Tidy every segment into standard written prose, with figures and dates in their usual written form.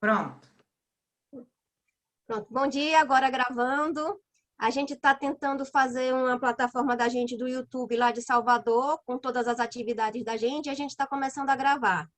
Pronto. Pronto, bom dia, agora gravando. A gente está tentando fazer uma plataforma da gente do YouTube lá de Salvador, com todas as atividades da gente, e a gente está começando a gravar.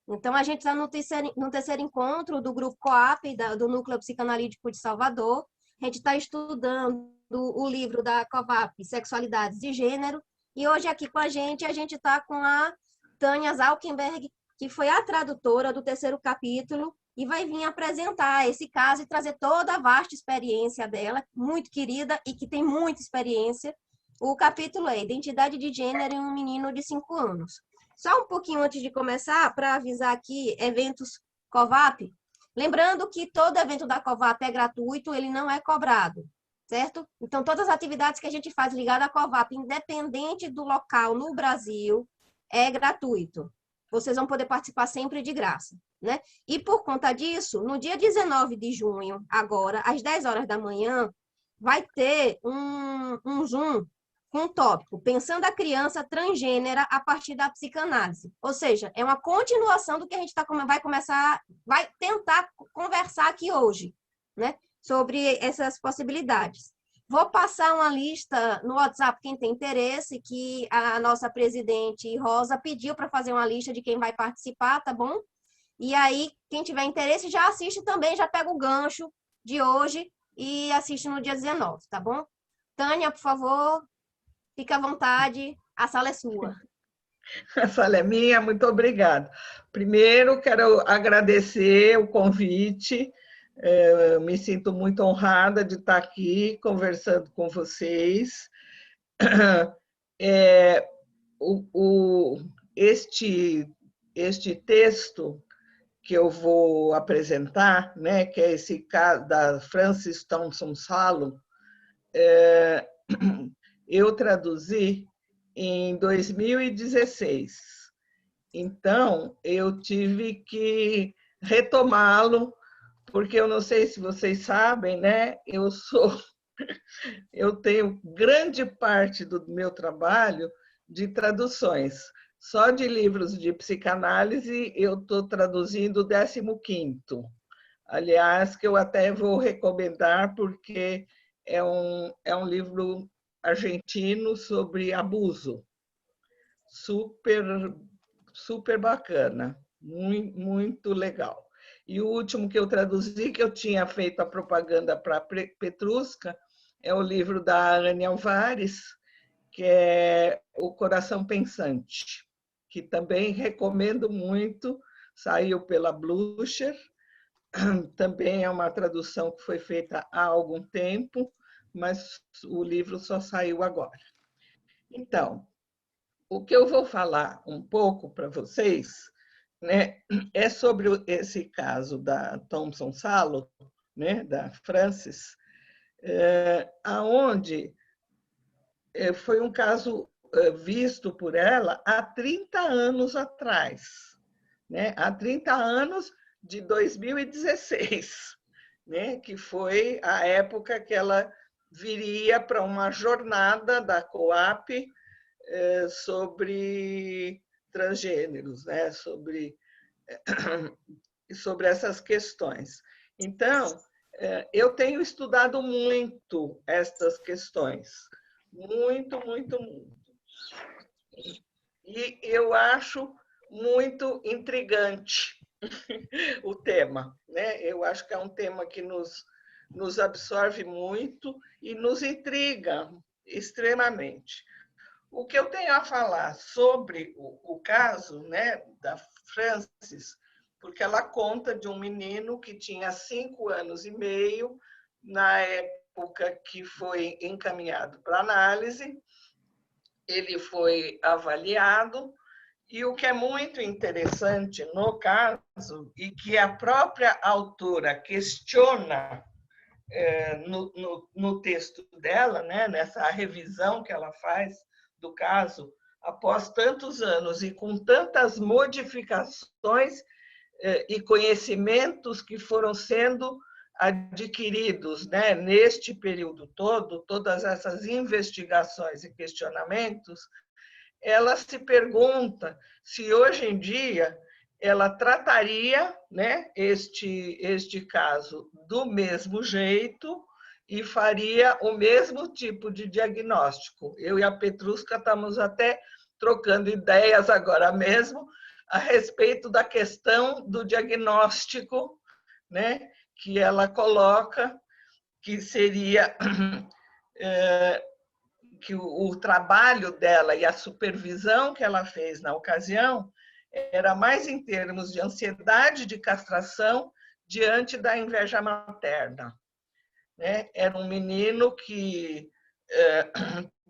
Então, a gente está no terceiro encontro do Grupo COAP, do Núcleo Psicanalítico de Salvador. A gente está estudando o livro da COVAP, Sexualidades e Gênero, e hoje aqui com a gente está com a Tânia Zalkenberg, que foi a tradutora do terceiro capítulo, e vai vir apresentar esse caso e trazer toda a vasta experiência dela, muito querida e que tem muita experiência. O capítulo é Identidade de Gênero em um Menino de 5 anos. Só um pouquinho antes de começar, para avisar aqui, eventos COVAP. Lembrando que todo evento da COVAP é gratuito, ele não é cobrado, certo? Então, todas as atividades que a gente faz ligadas à COVAP, independente do local no Brasil, é gratuito. Vocês vão poder participar sempre de graça, né? E por conta disso, no dia 19 de junho, agora, às 10 horas da manhã, vai ter um Zoom com um tópico, pensando a criança transgênera a partir da psicanálise. Ou seja, é uma continuação do que a gente vai tentar conversar aqui hoje, né? Sobre essas possibilidades. Vou passar uma lista no WhatsApp, quem tem interesse, que a nossa presidente Rosa pediu para fazer uma lista de quem vai participar, tá bom? E aí, quem tiver interesse, já assiste também, já pega o gancho de hoje e assiste no dia 19, tá bom? Tânia, por favor, fica à vontade, a sala é sua. A sala é minha, muito obrigada. Primeiro, quero agradecer o convite, me sinto muito honrada de estar aqui conversando com vocês. Este texto que eu vou apresentar, né, que é esse caso da Frances Thompson Salo, eu traduzi em 2016. Então, eu tive que retomá-lo, porque eu não sei se vocês sabem, né? Eu tenho grande parte do meu trabalho de traduções. Só de livros de psicanálise eu estou traduzindo o 15º. Aliás, que eu até vou recomendar, porque é um livro argentino sobre abuso. Super, super bacana, muito, muito legal. E o último que eu traduzi, que eu tinha feito a propaganda para Petrusca, é o livro da Anne Alvares, que é O Coração Pensante, que também recomendo muito, saiu pela Blucher, também é uma tradução que foi feita há algum tempo, mas o livro só saiu agora. Então, o que eu vou falar um pouco para vocês, né, é sobre esse caso da Thompson Salo, né, da Frances, aonde foi um caso visto por ela há 30 anos atrás, né, há 30 anos de 2016, né, que foi a época que ela viria para uma jornada da COAP sobre transgêneros, né? sobre essas questões. Então, eu tenho estudado muito estas questões, muito, muito, muito. E eu acho muito intrigante o tema, né? Eu acho que é um tema que nos absorve muito e nos intriga extremamente. O que eu tenho a falar sobre o caso, né, da Frances, porque ela conta de um menino que tinha 5 anos e meio, na época que foi encaminhado para análise, ele foi avaliado, e o que é muito interessante no caso, e que a própria autora questiona no texto dela, né, nessa revisão que ela faz do caso, após tantos anos e com tantas modificações e conhecimentos que foram sendo adquiridos, né, neste período todo, todas essas investigações e questionamentos, ela se pergunta se hoje em dia ela trataria, né, este caso do mesmo jeito e faria o mesmo tipo de diagnóstico. Eu e a Petrusca estamos até trocando ideias agora mesmo a respeito da questão do diagnóstico, né, que ela coloca, que seria que o trabalho dela e a supervisão que ela fez na ocasião era mais em termos de ansiedade de castração diante da inveja materna, né? Era um menino que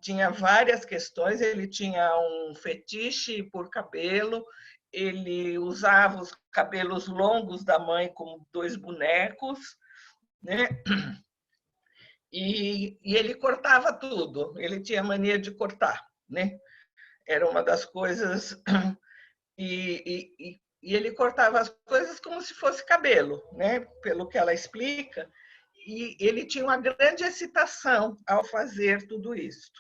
tinha várias questões, ele tinha um fetiche por cabelo, ele usava os cabelos longos da mãe como 2 bonecos, né? E ele cortava tudo, ele tinha mania de cortar, né? Era uma das coisas. E ele cortava as coisas como se fosse cabelo, né? Pelo que ela explica. E ele tinha uma grande excitação ao fazer tudo isso,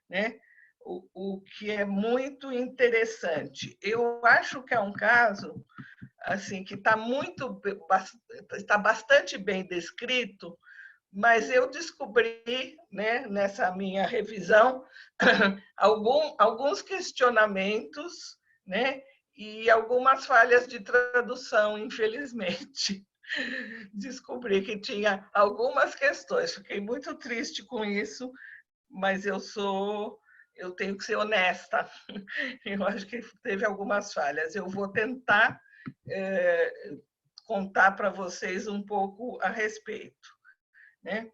né? O que é muito interessante. Eu acho que é um caso assim que está bastante bem descrito, mas eu descobri, né, nessa minha revisão, alguns questionamentos, né, e algumas falhas de tradução, infelizmente. Descobri que tinha algumas questões, fiquei muito triste com isso, mas eu tenho que ser honesta. Eu acho que teve algumas falhas. Eu vou tentar contar para vocês um pouco a respeito, né?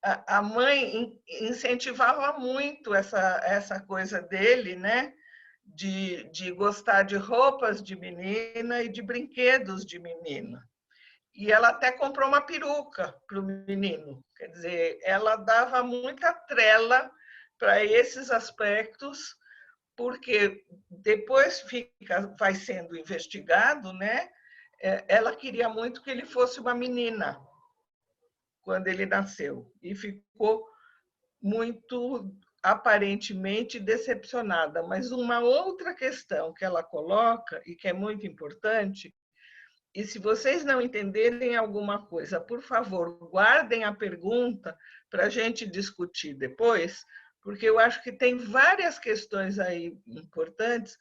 A mãe incentivava muito essa coisa dele, né? De gostar de roupas de menina e de brinquedos de menina. E ela até comprou uma peruca para o menino. Quer dizer, ela dava muita trela para esses aspectos, porque depois vai sendo investigado, né? Ela queria muito que ele fosse uma menina quando ele nasceu e ficou muito aparentemente decepcionada. Mas uma outra questão que ela coloca e que é muito importante, e se vocês não entenderem alguma coisa, por favor, guardem a pergunta para a gente discutir depois, porque eu acho que tem várias questões aí importantes,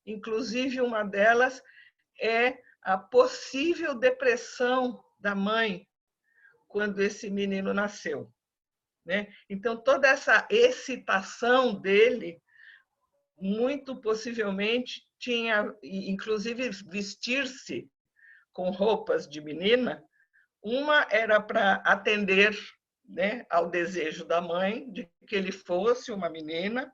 inclusive uma delas é a possível depressão da mãe quando esse menino nasceu, né? Então, toda essa excitação dele, muito possivelmente, tinha, inclusive, vestir-se com roupas de menina, uma era para atender, né, ao desejo da mãe de que ele fosse uma menina,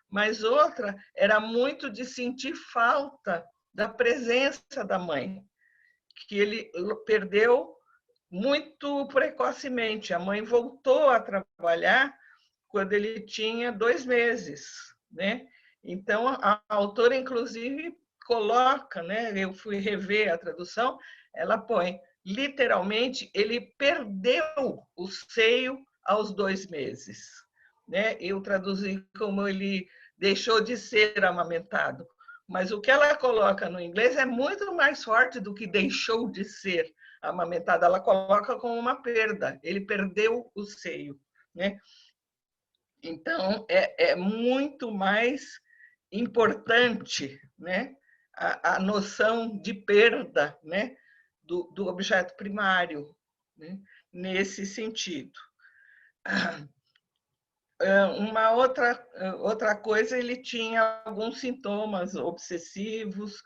mas outra era muito de sentir falta da presença da mãe, que ele perdeu muito precocemente. A mãe voltou a trabalhar quando ele tinha 2 meses, né? Então, a autora, inclusive, coloca, né? Eu fui rever a tradução, ela põe, literalmente, ele perdeu o seio aos 2 meses, né? Eu traduzi como ele deixou de ser amamentado, mas o que ela coloca no inglês é muito mais forte do que deixou de ser amamentado. Ela coloca como uma perda, ele perdeu o seio, né? Então, é muito mais importante, né, a noção de perda, né, do objeto primário, né, nesse sentido. Uma outra coisa, ele tinha alguns sintomas obsessivos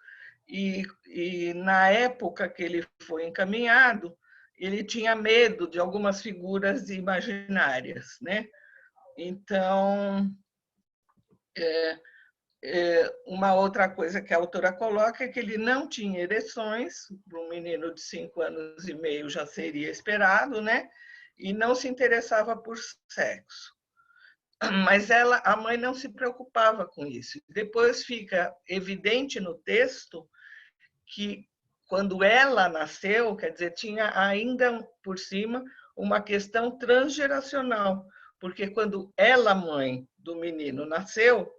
e na época que ele foi encaminhado, ele tinha medo de algumas figuras imaginárias, né? Então, uma outra coisa que a autora coloca é que ele não tinha ereções, para um menino de 5 anos e meio já seria esperado, né? E não se interessava por sexo. Mas a mãe não se preocupava com isso. Depois fica evidente no texto que quando ela nasceu, quer dizer, tinha ainda por cima uma questão transgeracional, porque quando ela, mãe do menino, nasceu,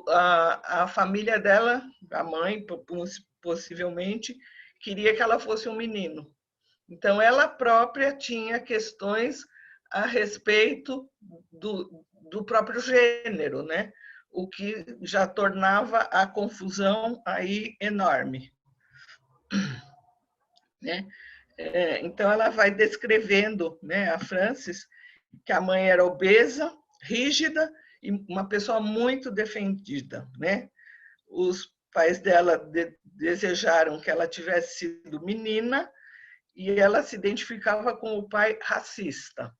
a família dela, a mãe, possivelmente, queria que ela fosse um menino. Então, ela própria tinha questões a respeito do próprio gênero, né? O que já tornava a confusão aí enorme, né? Então, ela vai descrevendo, né, a Frances, que a mãe era obesa, rígida e uma pessoa muito defendida, né? Os pais dela desejaram que ela tivesse sido menina e ela se identificava com o pai racista.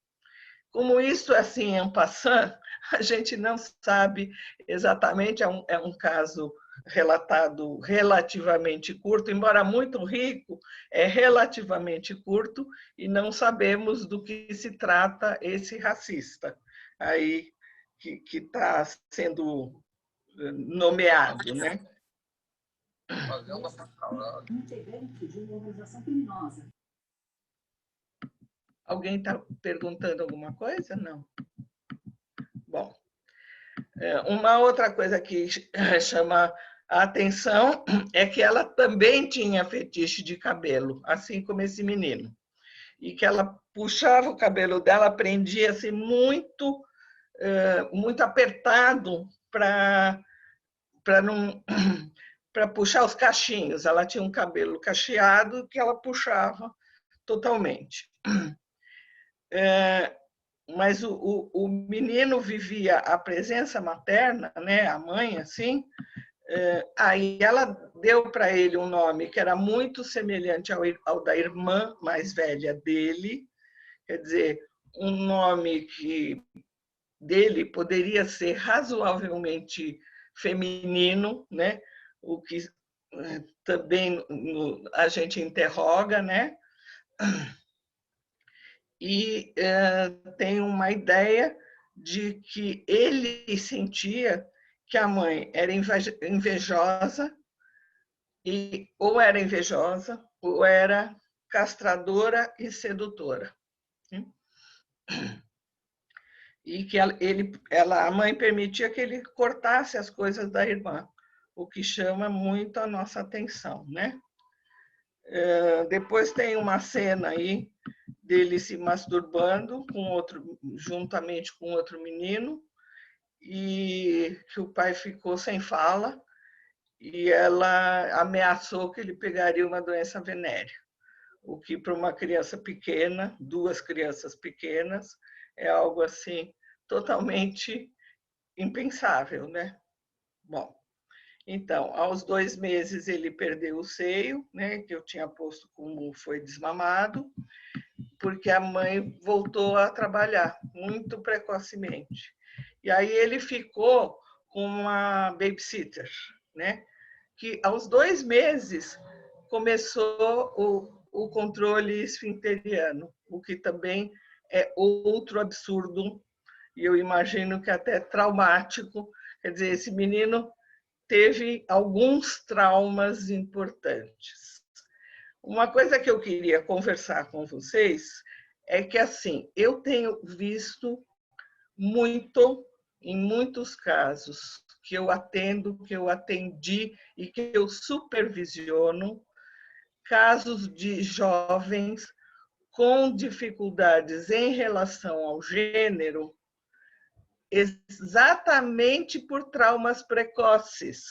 Como isso, assim, en passant, a gente não sabe exatamente, é um caso relatado relativamente curto, embora muito rico, é relativamente curto, e não sabemos do que se trata esse racista aí que está sendo nomeado, né? Integrante de uma organização criminosa. Alguém está perguntando alguma coisa? Não. Bom, uma outra coisa que chama a atenção é que ela também tinha fetiche de cabelo, assim como esse menino. E que ela puxava o cabelo dela, prendia-se muito, muito apertado para não para puxar os cachinhos. Ela tinha um cabelo cacheado que ela puxava totalmente. Mas o menino vivia a presença materna, né, a mãe, assim, aí ela deu para ele um nome que era muito semelhante ao da irmã mais velha dele, quer dizer, um nome que dele poderia ser razoavelmente feminino, né, o que também a gente interroga, né, e tem uma ideia de que ele sentia que a mãe era invejosa, ou era castradora e sedutora. E que a mãe permitia que ele cortasse as coisas da irmã, o que chama muito a nossa atenção, né? Depois tem uma cena aí dele se masturbando juntamente com outro menino, e que o pai ficou sem fala, e ela ameaçou que ele pegaria uma doença venérea, o que para uma criança pequena, duas crianças pequenas, é algo assim totalmente impensável, né? Bom, então, aos 2 meses ele perdeu o seio, né, que eu tinha posto como foi desmamado, porque a mãe voltou a trabalhar muito precocemente. E aí ele ficou com uma babysitter, né, que aos 2 meses começou o controle esfinteriano, o que também é outro absurdo, e eu imagino que até traumático. Quer dizer, esse menino teve alguns traumas importantes. Uma coisa que eu queria conversar com vocês é que, assim, eu tenho visto muito, em muitos casos que eu atendo, que eu atendi e que eu supervisiono, casos de jovens com dificuldades em relação ao gênero, exatamente por traumas precoces,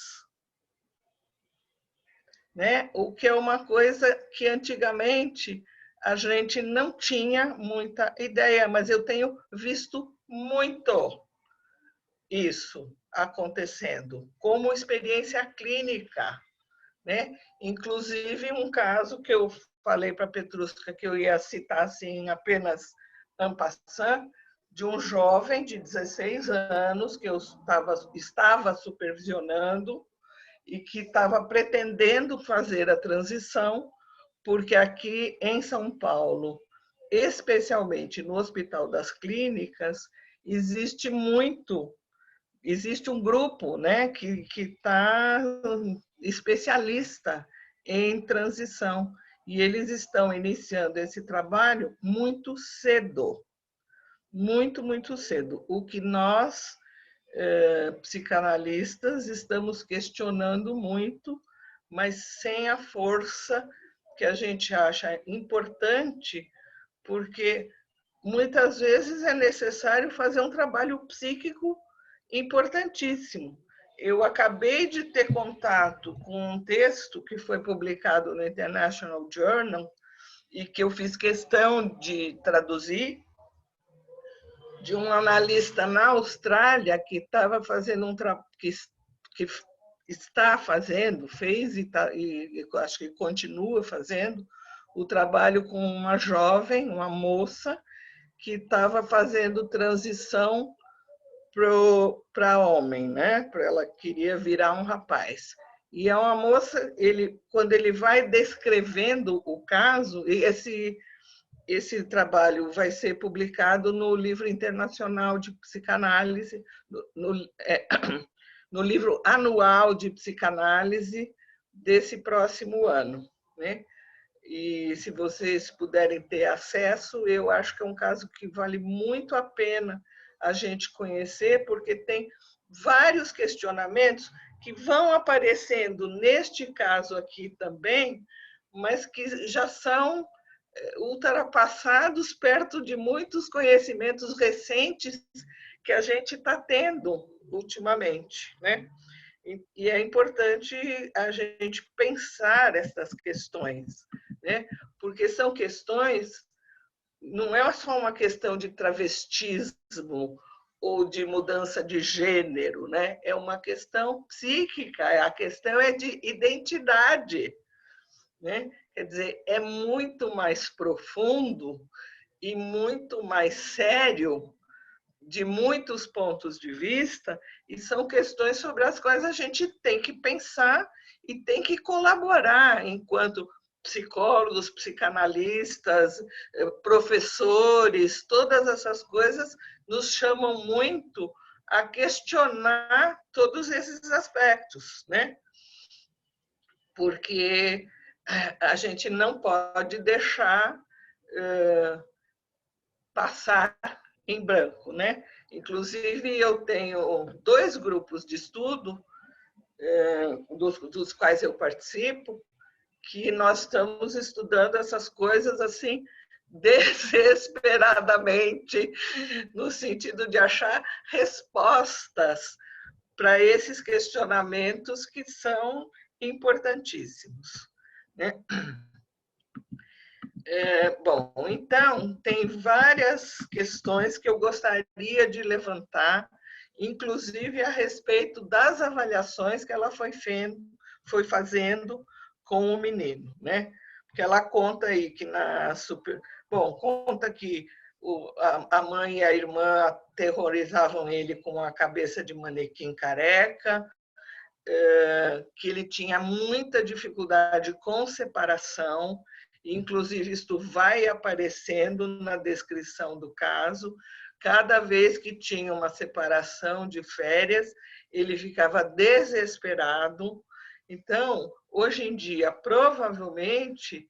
né? O que é uma coisa que antigamente a gente não tinha muita ideia, mas eu tenho visto muito isso acontecendo, como experiência clínica, né? Inclusive um caso que eu falei para a Petrushka que eu ia citar assim apenas en passant, de um jovem de 16 anos que eu estava supervisionando e que estava pretendendo fazer a transição, porque aqui em São Paulo, especialmente no Hospital das Clínicas, existe um grupo, né, que está especialista em transição, e eles estão iniciando esse trabalho muito cedo, muito cedo, o que nós, psicanalistas, estamos questionando muito, mas sem a força que a gente acha importante, porque muitas vezes é necessário fazer um trabalho psíquico importantíssimo. Eu acabei de ter contato com um texto que foi publicado no International Journal e que eu fiz questão de traduzir, de um analista na Austrália que estava fazendo que está fazendo, fez e acho que continua fazendo o trabalho com uma jovem, uma moça, que estava fazendo transição para homem, né? Ela queria virar um rapaz. E é uma moça, quando ele vai descrevendo o caso, e esse trabalho vai ser publicado no Livro Internacional de Psicanálise, no livro anual de psicanálise desse próximo ano, né? E se vocês puderem ter acesso, eu acho que é um caso que vale muito a pena a gente conhecer, porque tem vários questionamentos que vão aparecendo neste caso aqui também, mas que já são ultrapassados perto de muitos conhecimentos recentes que a gente está tendo ultimamente, né? E é importante a gente pensar essas questões, né? Porque são questões, não é só uma questão de travestismo ou de mudança de gênero, né? É uma questão psíquica, a questão é de identidade, né? Quer dizer, é muito mais profundo e muito mais sério de muitos pontos de vista, e são questões sobre as quais a gente tem que pensar e tem que colaborar enquanto psicólogos, psicanalistas, professores, todas essas coisas nos chamam muito a questionar todos esses aspectos, né? Porque a gente não pode deixar passar em branco, né? Inclusive, eu tenho 2 grupos de estudo, dos quais eu participo, que nós estamos estudando essas coisas assim desesperadamente, no sentido de achar respostas para esses questionamentos que são importantíssimos, né? Bom, então, tem várias questões que eu gostaria de levantar, inclusive a respeito das avaliações que ela foi fazendo com o menino, né? Porque ela conta aí que Bom, conta que a mãe e a irmã aterrorizavam ele com a cabeça de manequim careca, que ele tinha muita dificuldade com separação, inclusive isto vai aparecendo na descrição do caso. Cada vez que tinha uma separação de férias, ele ficava desesperado. Então, hoje em dia, provavelmente,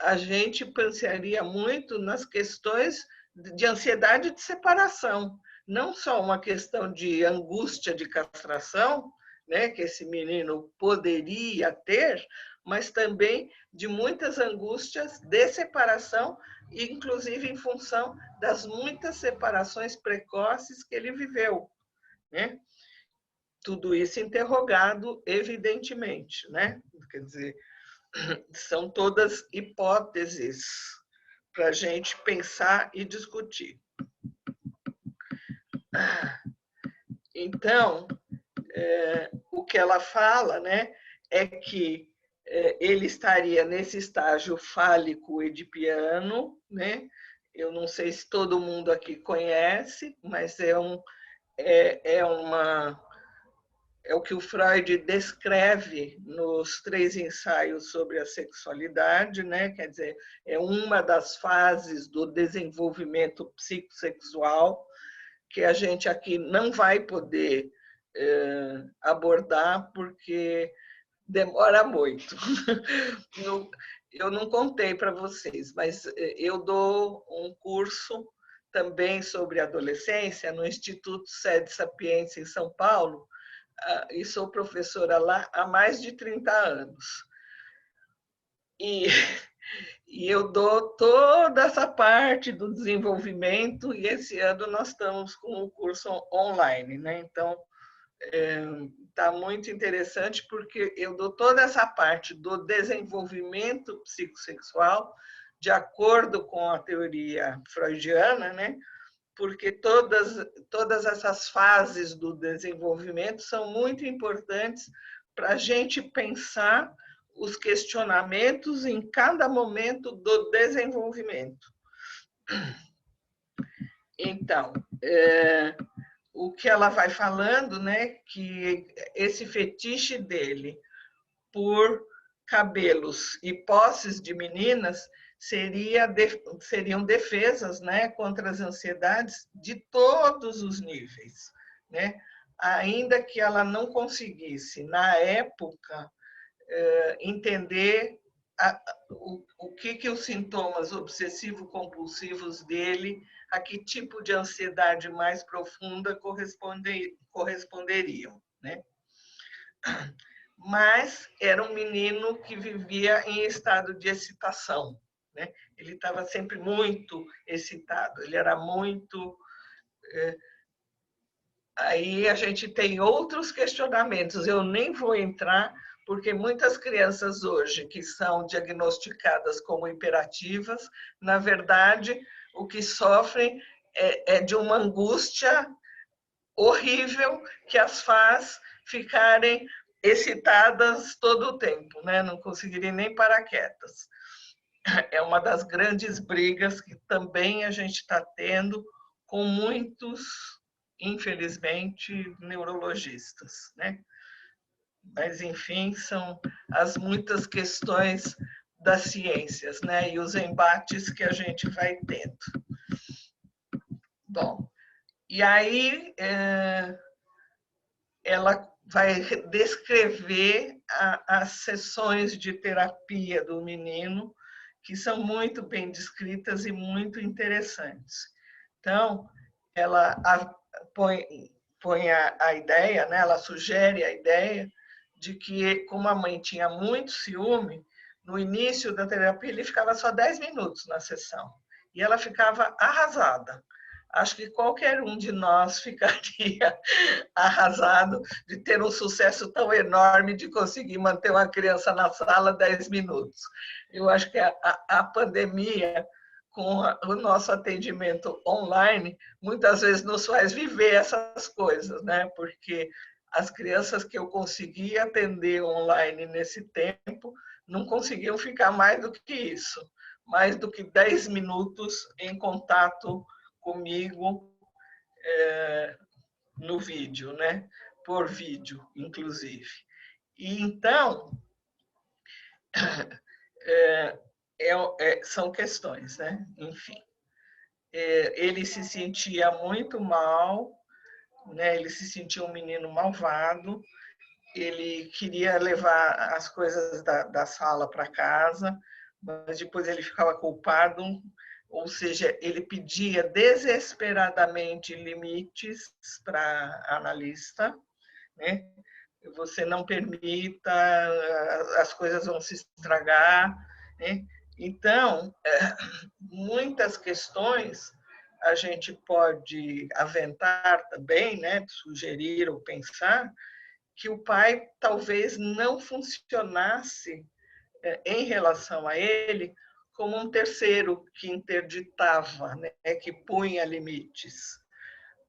a gente pensaria muito nas questões de ansiedade de separação, não só uma questão de angústia de castração, né, que esse menino poderia ter, mas também de muitas angústias de separação, inclusive em função das muitas separações precoces que ele viveu, né? Tudo isso interrogado, evidentemente, né? Quer dizer, são todas hipóteses para a gente pensar e discutir. Então, o que ela fala, né, é que ele estaria nesse estágio fálico edipiano, né? Eu não sei se todo mundo aqui conhece, mas é o que o Freud descreve nos 3 ensaios sobre a sexualidade, né? Quer dizer, é uma das fases do desenvolvimento psicossexual que a gente aqui não vai poder abordar porque demora muito. Eu não contei para vocês, mas eu dou um curso também sobre adolescência no Instituto Sede Sapiência, em São Paulo, e sou professora lá há mais de 30 anos. E, e eu dou toda essa parte do desenvolvimento, e esse ano nós estamos com o curso online, né? Então, está muito interessante, porque eu dou toda essa parte do desenvolvimento psicossexual, de acordo com a teoria freudiana, né? Porque todas essas fases do desenvolvimento são muito importantes para a gente pensar os questionamentos em cada momento do desenvolvimento. Então, o que ela vai falando, né, que esse fetiche dele por cabelos e posses de meninas seriam defesas, né, contra as ansiedades de todos os níveis, né? Ainda que ela não conseguisse, na época, entender o que os sintomas obsessivo-compulsivos dele, a que tipo de ansiedade mais profunda corresponderiam, né? Mas era um menino que vivia em estado de excitação, né? Ele estava sempre muito excitado, ele era muito... Aí a gente tem outros questionamentos, eu nem vou entrar, porque muitas crianças hoje que são diagnosticadas como hiperativas, na verdade, o que sofrem é de uma angústia horrível que as faz ficarem excitadas todo o tempo, né? Não conseguirem nem parar quietas. É uma das grandes brigas que também a gente está tendo com muitos, infelizmente, neurologistas, né? Mas, enfim, são as muitas questões das ciências, né? E os embates que a gente vai tendo. Bom, e aí ela vai descrever as sessões de terapia do menino, que são muito bem descritas e muito interessantes. Então, ela põe a ideia, né? Ela sugere a ideia de que, como a mãe tinha muito ciúme, no início da terapia ele ficava só 10 minutos na sessão, e ela ficava arrasada. Acho que qualquer um de nós ficaria arrasado de ter um sucesso tão enorme de conseguir manter uma criança na sala 10 minutos. Eu acho que a pandemia, com o nosso atendimento online, muitas vezes nos faz viver essas coisas, né? Porque as crianças que eu consegui atender online nesse tempo não conseguiam ficar mais do que isso, mais do que 10 minutos em contato comigo no vídeo, né? Por vídeo, inclusive. E então, são questões, né? Enfim. Ele se sentia muito mal, né? Ele se sentia um menino malvado, ele queria levar as coisas da sala para casa, mas depois ele ficava culpado, ou seja, ele pedia desesperadamente limites para a analista, né? Você não permita, as coisas vão se estragar, né? Então, muitas questões a gente pode aventar também, né? Sugerir ou pensar que o pai talvez não funcionasse em relação a ele como um terceiro que interditava, né? Que punha limites.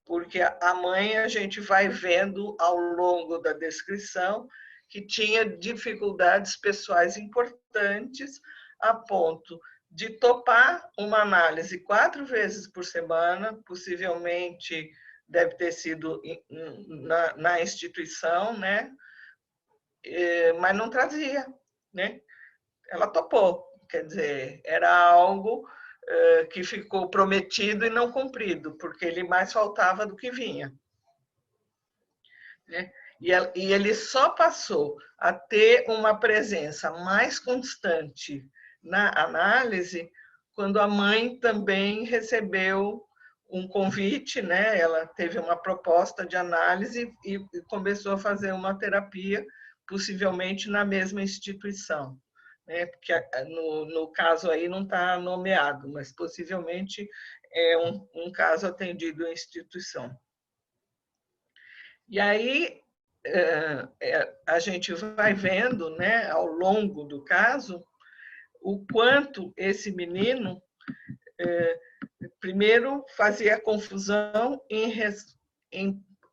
Porque a mãe a gente vai vendo ao longo da descrição que tinha dificuldades pessoais importantes a ponto de topar uma análise 4 vezes por semana, possivelmente deve ter sido na instituição, né? Mas não trazia, né? Ela topou, quer dizer, era algo que ficou prometido e não cumprido, porque ele mais faltava do que vinha. Né? E ele só passou a ter uma presença mais constante na análise quando a mãe também recebeu um convite, né? Ela teve uma proposta de análise e começou a fazer uma terapia, possivelmente na mesma instituição, né? Porque no caso aí não está nomeado, mas possivelmente é um caso atendido em instituição. E aí a gente vai vendo, né, ao longo do caso, o quanto esse menino primeiro fazia confusão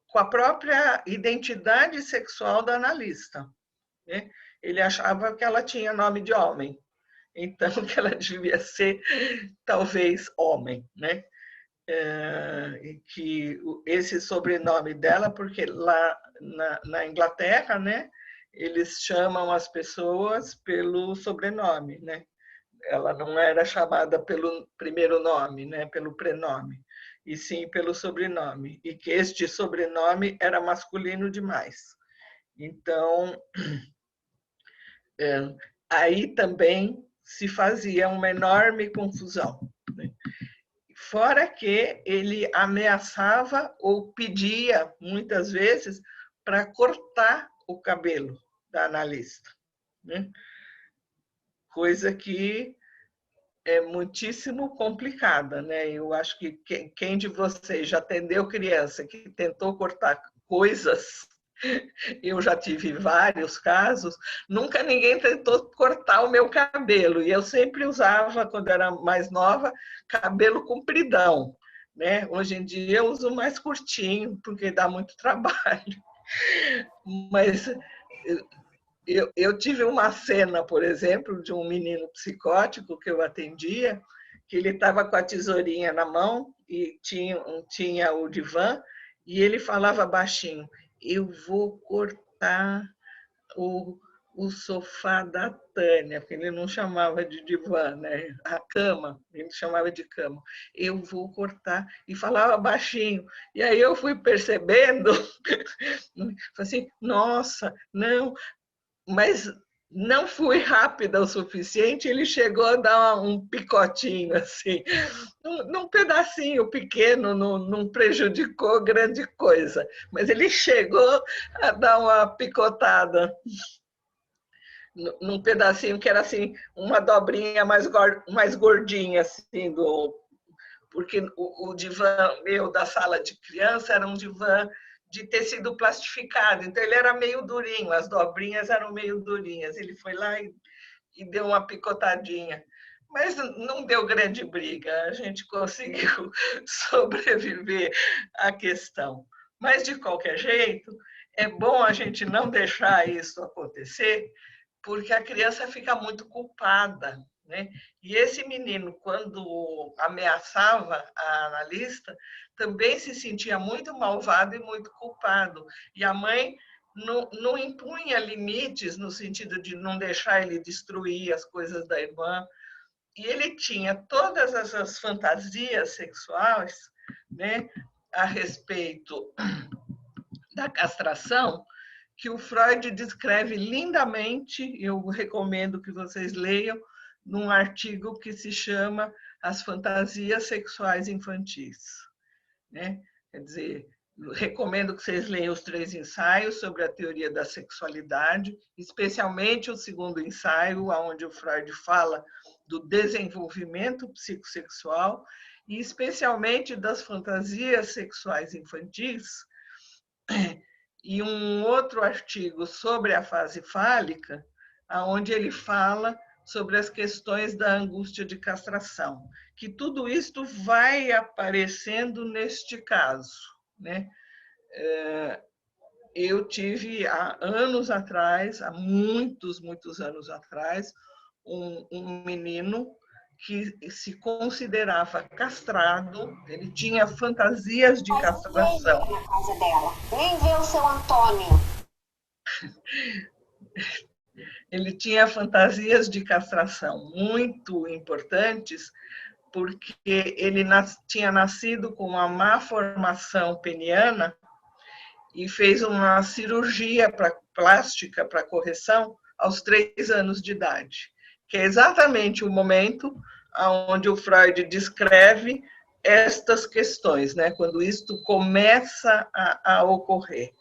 com a própria identidade sexual da analista, né? Ele achava que ela tinha nome de homem, então que ela devia ser talvez homem, né? E que esse sobrenome dela, porque lá na Inglaterra, né, eles chamam as pessoas pelo sobrenome, né? Ela não era chamada pelo primeiro nome, né, pelo prenome, e sim pelo sobrenome, e que este sobrenome era masculino demais. Então, aí também se fazia uma enorme confusão, né? Fora que ele ameaçava ou pedia, muitas vezes, para cortar o cabelo da analista, né? Coisa que é muitíssimo complicada, né? Eu acho que quem de vocês já atendeu criança que tentou cortar coisas, eu já tive vários casos, nunca ninguém tentou cortar o meu cabelo, e eu sempre usava, quando era mais nova, cabelo compridão, né? Hoje em dia eu uso mais curtinho, porque dá muito trabalho. Mas eu tive uma cena, por exemplo, de um menino psicótico que eu atendia, que ele estava com a tesourinha na mão e tinha o divã, e ele falava baixinho: eu vou cortar o sofá da Tânia, porque ele não chamava de divã, né? A cama, ele chamava de cama. Eu vou cortar, e falava baixinho. E aí eu fui percebendo, assim, nossa, não, mas não fui rápida o suficiente, ele chegou a dar um picotinho, assim, num pedacinho pequeno, não prejudicou grande coisa, mas ele chegou a dar uma picotada num pedacinho que era assim, uma dobrinha mais gordinha, assim, porque o divã meu da sala de criança era um divã de tecido plastificado, então ele era meio durinho, as dobrinhas eram meio durinhas. Ele foi lá e deu uma picotadinha, mas não deu grande briga, a gente conseguiu sobreviver à questão. Mas, de qualquer jeito, é bom a gente não deixar isso acontecer, porque a criança fica muito culpada, né? E esse menino, quando ameaçava a analista, também se sentia muito malvado e muito culpado. E a mãe não impunha limites no sentido de não deixar ele destruir as coisas da irmã. E ele tinha todas essas fantasias sexuais, né, a respeito da castração, que o Freud descreve lindamente. Eu recomendo que vocês leiam num artigo que se chama As Fantasias Sexuais Infantis, né? Quer dizer, recomendo que vocês leiam os 3 ensaios sobre a teoria da sexualidade, especialmente o segundo ensaio, onde o Freud fala do desenvolvimento psicossexual e especialmente das fantasias sexuais infantis, e um outro artigo sobre a fase fálica, onde ele fala sobre as questões da angústia de castração, que tudo isto vai aparecendo neste caso, né? Eu tive há anos atrás, há muitos anos atrás, um menino que se considerava castrado, ele tinha fantasias de castração. Na casa dela. Nem vê o seu Antônio. Ele tinha fantasias de castração muito importantes, porque ele tinha nascido com uma má formação peniana e fez uma cirurgia plástica para correção aos 3 anos de idade, que é exatamente o momento onde o Freud descreve estas questões, né? Quando isto começa a ocorrer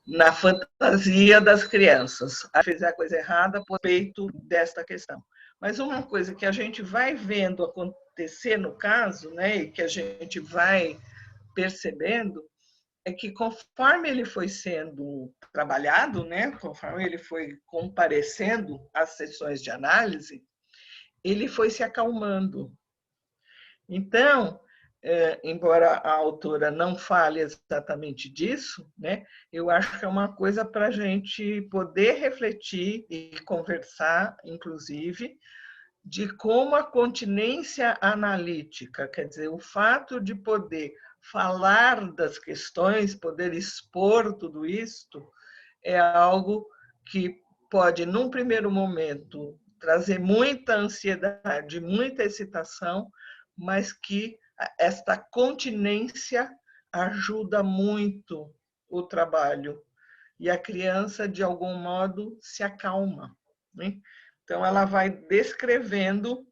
na fantasia das crianças, a fazer a coisa errada por respeito desta questão. Mas uma coisa que a gente vai vendo acontecer no caso, né, e que a gente vai percebendo, é que conforme ele foi sendo trabalhado, né, conforme ele foi comparecendo às sessões de análise, ele foi se acalmando. Então, embora a autora não fale exatamente disso, né, eu acho que é uma coisa para a gente poder refletir e conversar, inclusive, de como a continência analítica, quer dizer, o fato de poder falar das questões, poder expor tudo isto, é algo que pode, num primeiro momento, trazer muita ansiedade, muita excitação, mas que esta continência ajuda muito o trabalho e a criança, de algum modo, se acalma, né? Então, ela vai descrevendo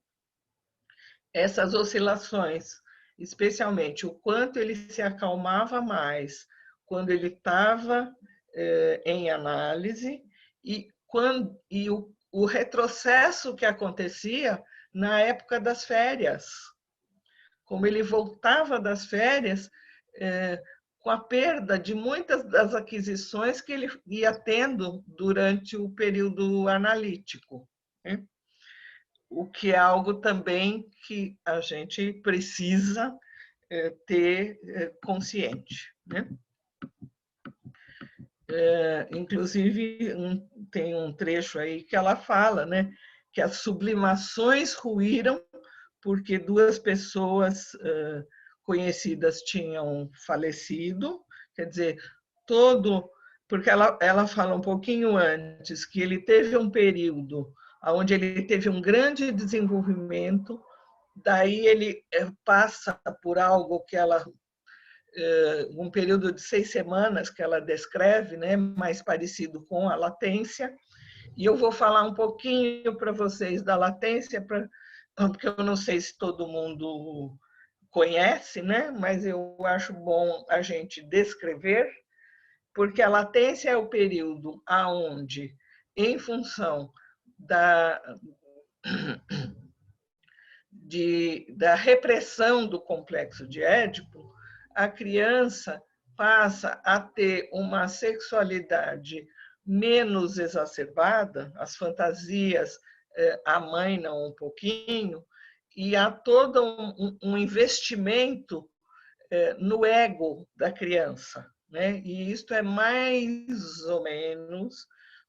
essas oscilações, especialmente o quanto ele se acalmava mais quando ele estava em análise e o retrocesso que acontecia na época das férias. Como ele voltava das férias com a perda de muitas das aquisições que ele ia tendo durante o período analítico, né? O que é algo também que a gente precisa ter consciente, né? Inclusive, tem um trecho aí que ela fala, né, que as sublimações ruíram porque duas pessoas conhecidas tinham falecido, quer dizer, porque ela fala um pouquinho antes que ele teve um período onde ele teve um grande desenvolvimento, daí ele passa por algo que ela um período de 6 semanas que ela descreve, né, mais parecido com a latência, e eu vou falar um pouquinho para vocês da latência, porque eu não sei se todo mundo conhece, né, mas eu acho bom a gente descrever, porque a latência é o período aonde, em função da repressão do complexo de Édipo, a criança passa a ter uma sexualidade menos exacerbada, as fantasias amainam um pouquinho, e há todo um investimento no ego da criança, né? E isto é mais ou menos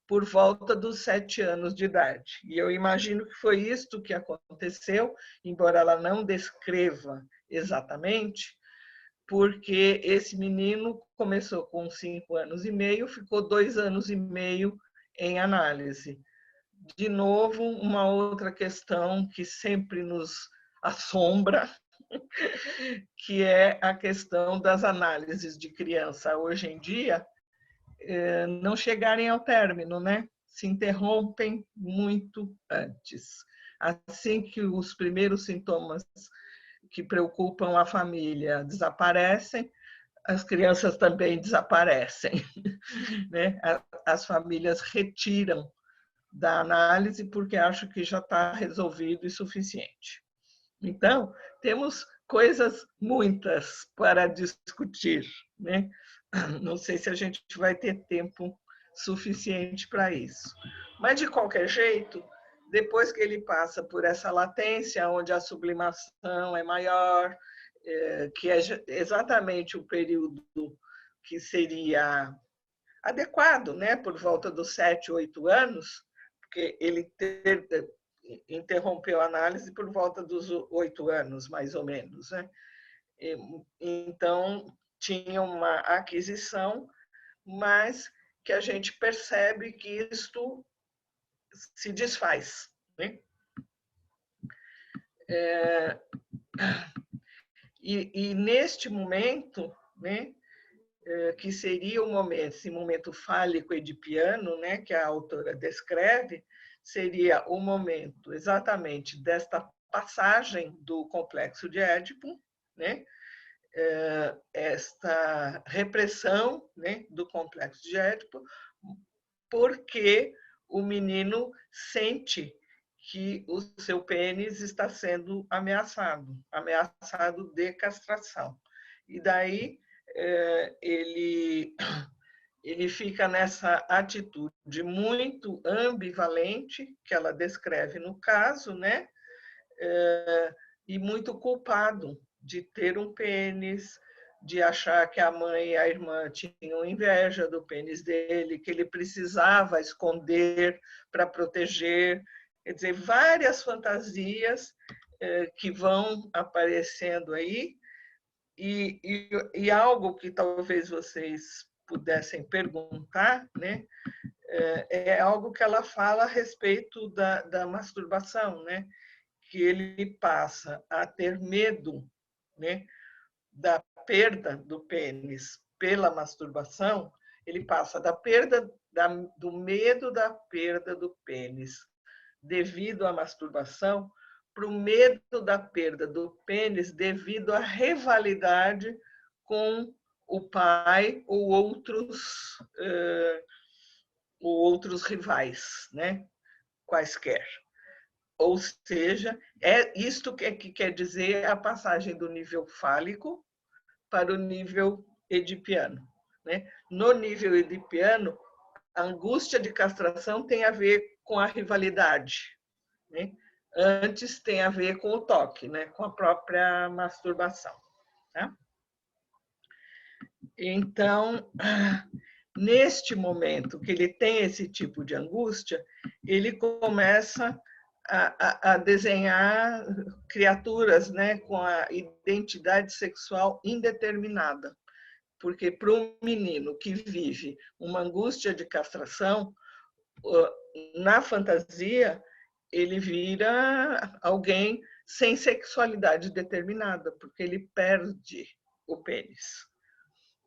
por volta dos 7 anos de idade. E eu imagino que foi isto que aconteceu, embora ela não descreva exatamente, porque esse menino começou com 5 anos e meio, ficou 2 anos e meio em análise. De novo, uma outra questão que sempre nos assombra, que é a questão das análises de criança hoje em dia não chegarem ao término, né? Se interrompem muito antes. Assim que os primeiros sintomas que preocupam a família desaparecem, as crianças também desaparecem, né? As famílias retiram da análise porque acham que já está resolvido e suficiente. Então, temos coisas muitas para discutir, né? Não sei se a gente vai ter tempo suficiente para isso. Mas, de qualquer jeito, depois que ele passa por essa latência, onde a sublimação é maior, que é exatamente o período que seria adequado, né? Por volta dos 7, 8 anos, porque ele interrompeu a análise por volta dos 8 anos, mais ou menos, né? Então, tinha uma aquisição, mas que a gente percebe que isto se desfaz, né? E neste momento, né, que seria o momento, esse momento fálico edipiano, né, que a autora descreve, seria o momento exatamente desta passagem do complexo de Édipo, né? Esta repressão, né, do complexo de Édipo, porque o menino sente que o seu pênis está sendo ameaçado de castração. E daí ele fica nessa atitude muito ambivalente, que ela descreve no caso, né? E muito culpado de ter um pênis, de achar que a mãe e a irmã tinham inveja do pênis dele, que ele precisava esconder para proteger. Quer dizer, várias fantasias que vão aparecendo aí, e algo que talvez vocês pudessem perguntar, né? É algo que ela fala a respeito da masturbação, né? Que ele passa a ter medo, né, da perda do pênis pela masturbação, ele passa do medo da perda do pênis devido à masturbação para o medo da perda do pênis devido à rivalidade com o pai ou outros rivais, né, quaisquer. Ou seja, é isto que quer dizer a passagem do nível fálico para o nível edipiano, né? No nível edipiano, a angústia de castração tem a ver com a rivalidade, né? Antes tem a ver com o toque, né? Com a própria masturbação. Tá? Então, neste momento que ele tem esse tipo de angústia, ele começa a desenhar criaturas, né, com a identidade sexual indeterminada. Porque para um menino que vive uma angústia de castração, na fantasia, ele vira alguém sem sexualidade determinada, porque ele perde o pênis.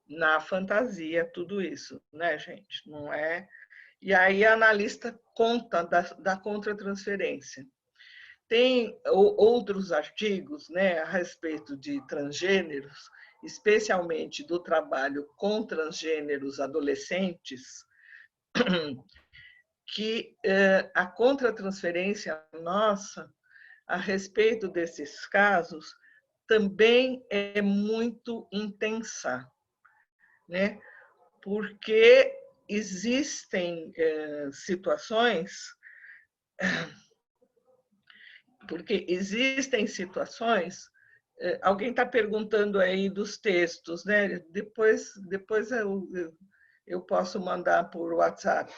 Na fantasia, tudo isso, né, gente? Não é. E aí a analista conta da contratransferência. Tem outros artigos, né, a respeito de transgêneros, especialmente do trabalho com transgêneros adolescentes, que a contratransferência nossa a respeito desses casos também é muito intensa, né? Porque existem situações alguém está perguntando aí dos textos, né? Depois eu posso mandar por WhatsApp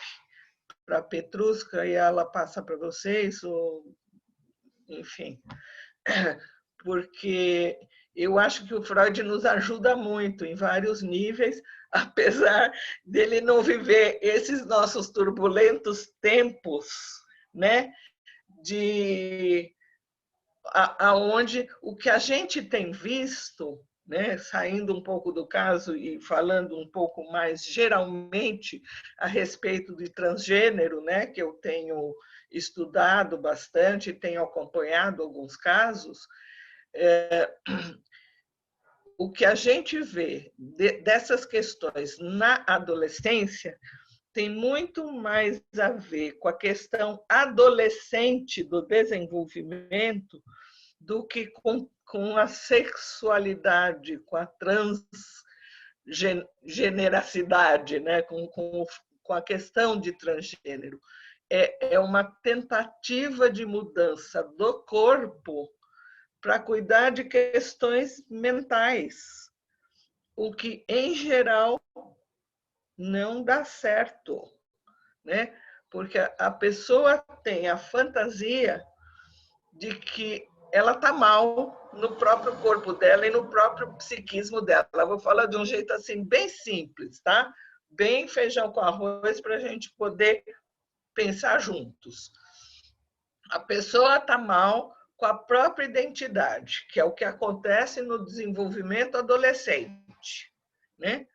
para a Petrusca e ela passa para vocês, ou enfim, porque eu acho que o Freud nos ajuda muito em vários níveis, apesar dele não viver esses nossos turbulentos tempos, né? Aonde o que a gente tem visto, né, saindo um pouco do caso e falando um pouco mais geralmente a respeito de transgênero, né, que eu tenho estudado bastante, tenho acompanhado alguns casos, o que a gente vê dessas questões na adolescência tem muito mais a ver com a questão adolescente do desenvolvimento do que com a sexualidade, com a transgeneracidade, né? com a questão de transgênero. É uma tentativa de mudança do corpo para cuidar de questões mentais, o que, em geral, não dá certo, né? Porque a pessoa tem a fantasia de que ela está mal no próprio corpo dela e no próprio psiquismo dela. Eu vou falar de um jeito assim bem simples, tá? Bem feijão com arroz para a gente poder pensar juntos. A pessoa está mal com a própria identidade, que é o que acontece no desenvolvimento adolescente, né?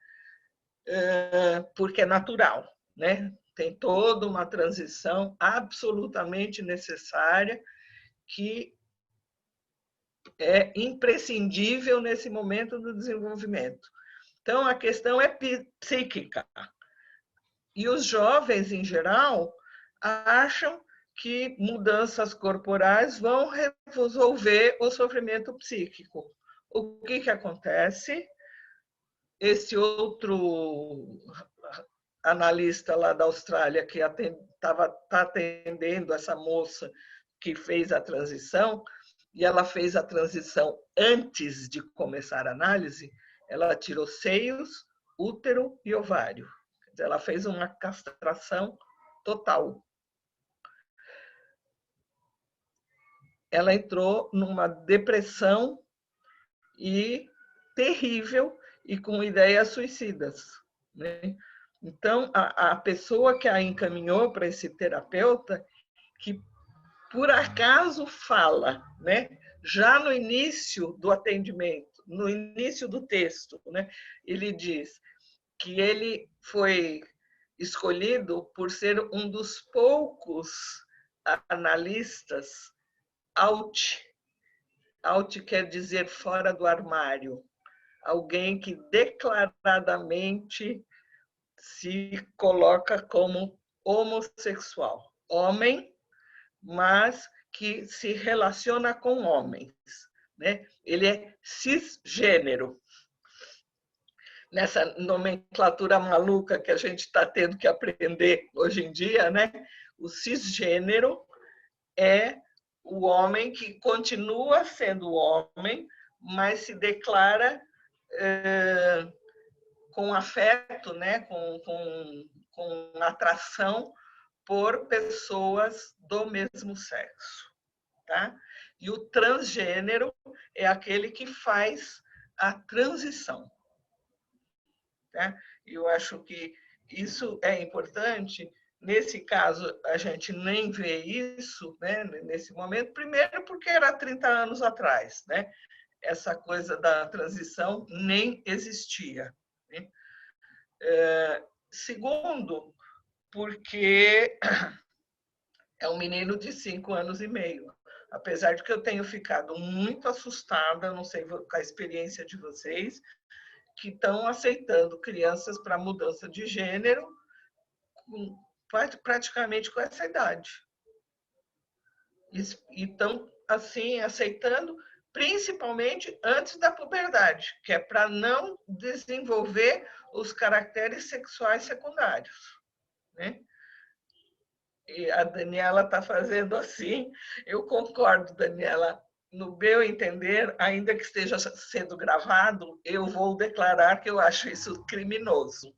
Porque é natural, né? Tem toda uma transição absolutamente necessária que é imprescindível nesse momento do desenvolvimento. Então, a questão é psíquica. E os jovens, em geral, acham que mudanças corporais vão resolver o sofrimento psíquico. O que acontece? Esse outro analista lá da Austrália que está atendendo essa moça que fez a transição, e ela fez a transição antes de começar a análise, ela tirou seios, útero e ovário. Quer dizer, ela fez uma castração total. Ela entrou numa depressão e terrível e com ideias suicidas, né? Então, a pessoa que a encaminhou para esse terapeuta, que por acaso fala, né, já no início do atendimento, no início do texto, né, ele diz que ele foi escolhido por ser um dos poucos analistas out. Out quer dizer fora do armário. Alguém que declaradamente se coloca como homossexual. Homem, mas que se relaciona com homens, né? Ele é cisgênero. Nessa nomenclatura maluca que a gente está tendo que aprender hoje em dia, né? O cisgênero é o homem que continua sendo homem, mas se declara com afeto, né? com atração por pessoas do mesmo sexo. Tá? E o transgênero é aquele que faz a transição. Tá? Eu acho que isso é importante. Nesse caso, a gente nem vê isso, né, nesse momento, primeiro porque era 30 anos atrás, né? Essa coisa da transição nem existia. Né? Segundo, porque é um menino de 5 anos e meio. Apesar de que eu tenho ficado muito assustada, não sei com a experiência de vocês, que estão aceitando crianças para mudança de gênero praticamente com essa idade. E estão, assim, aceitando principalmente antes da puberdade, que é para não desenvolver os caracteres sexuais secundários, né? E a Daniela está fazendo assim. Eu concordo, Daniela. No meu entender, ainda que esteja sendo gravado, eu vou declarar que eu acho isso criminoso.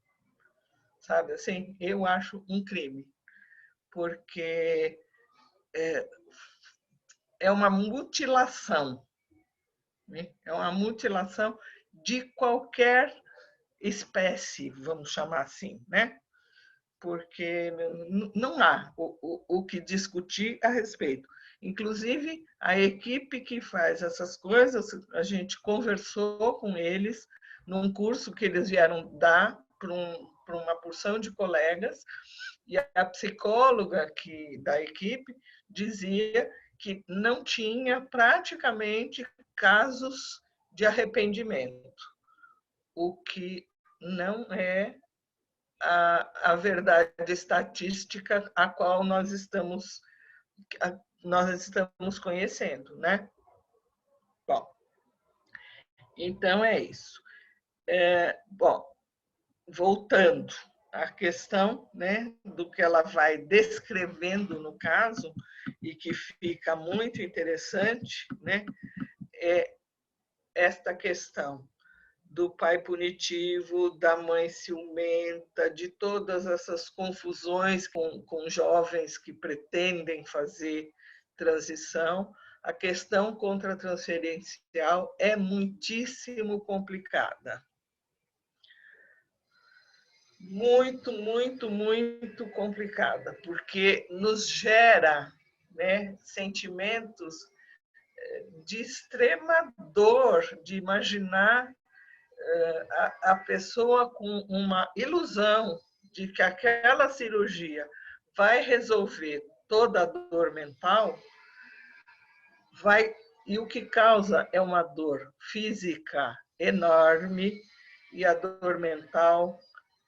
Sabe assim? Eu acho um crime. Porque é uma mutilação. Né? É uma mutilação de qualquer espécie, vamos chamar assim, né? Porque não há o que discutir a respeito. Inclusive, a equipe que faz essas coisas, a gente conversou com eles num curso que eles vieram dar para uma porção de colegas, e a psicóloga da equipe dizia que não tinha praticamente casos de arrependimento, o que não é a verdade estatística a qual nós estamos conhecendo, né? Bom, então é isso. Bom, voltando à questão, né, do que ela vai descrevendo no caso, e que fica muito interessante, né, é esta questão do pai punitivo, da mãe ciumenta, de todas essas confusões com jovens que pretendem fazer transição. A questão contratransferencial é muitíssimo complicada. Muito, muito, muito complicada, porque nos gera, né, sentimentos de extrema dor, de imaginar a pessoa com uma ilusão de que aquela cirurgia vai resolver toda a dor mental, vai E o que causa é uma dor física enorme e a dor mental,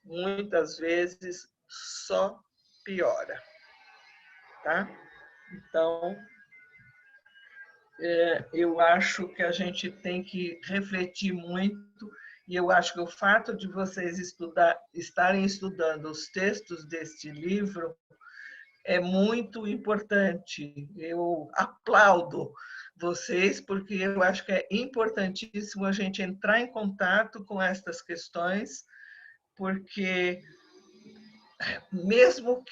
muitas vezes, só piora, tá? Então, eu acho que a gente tem que refletir muito, e eu acho que o fato de vocês estarem estudando os textos deste livro é muito importante. Eu aplaudo vocês, porque eu acho que é importantíssimo a gente entrar em contato com estas questões, porque mesmo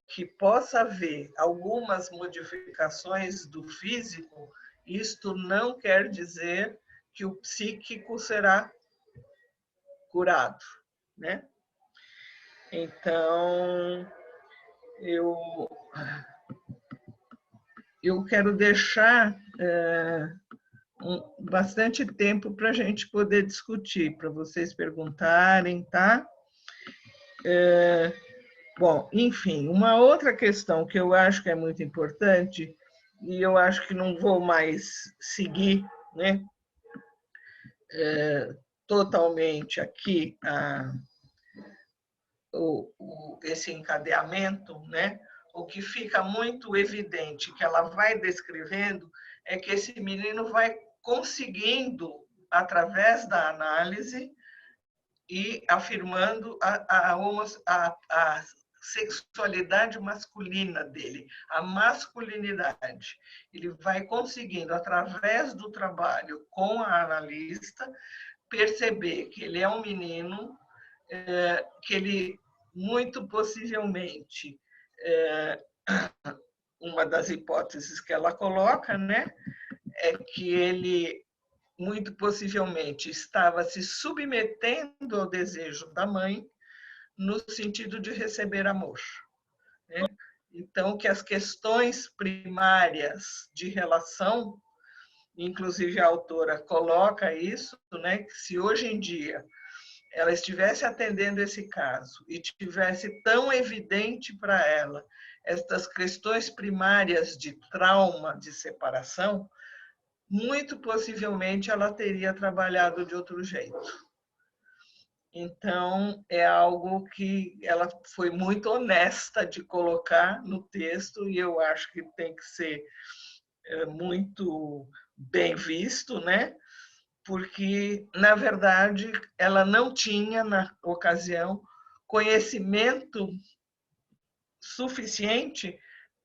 que possa haver algumas modificações do físico, isto não quer dizer que o psíquico será curado, né? Então, eu quero deixar bastante tempo para a gente poder discutir, para vocês perguntarem, tá? Bom, enfim, uma outra questão que eu acho que é muito importante, e eu acho que não vou mais seguir, né, totalmente aqui esse encadeamento, né? O que fica muito evidente que ela vai descrevendo é que esse menino vai conseguindo, através da análise, e afirmando a sexualidade masculina dele, a masculinidade. Ele vai conseguindo, através do trabalho com a analista, perceber que ele é um menino, que ele, muito possivelmente, uma das hipóteses que ela coloca, né, é que ele muito possivelmente estava se submetendo ao desejo da mãe no sentido de receber amor, né? Então, que as questões primárias de relação, inclusive a autora coloca isso, né, que se hoje em dia ela estivesse atendendo esse caso e tivesse tão evidente para ela estas questões primárias de trauma de separação, muito possivelmente ela teria trabalhado de outro jeito. Então, é algo que ela foi muito honesta de colocar no texto, e eu acho que tem que ser muito bem visto, né? Porque, na verdade, ela não tinha, na ocasião, conhecimento suficiente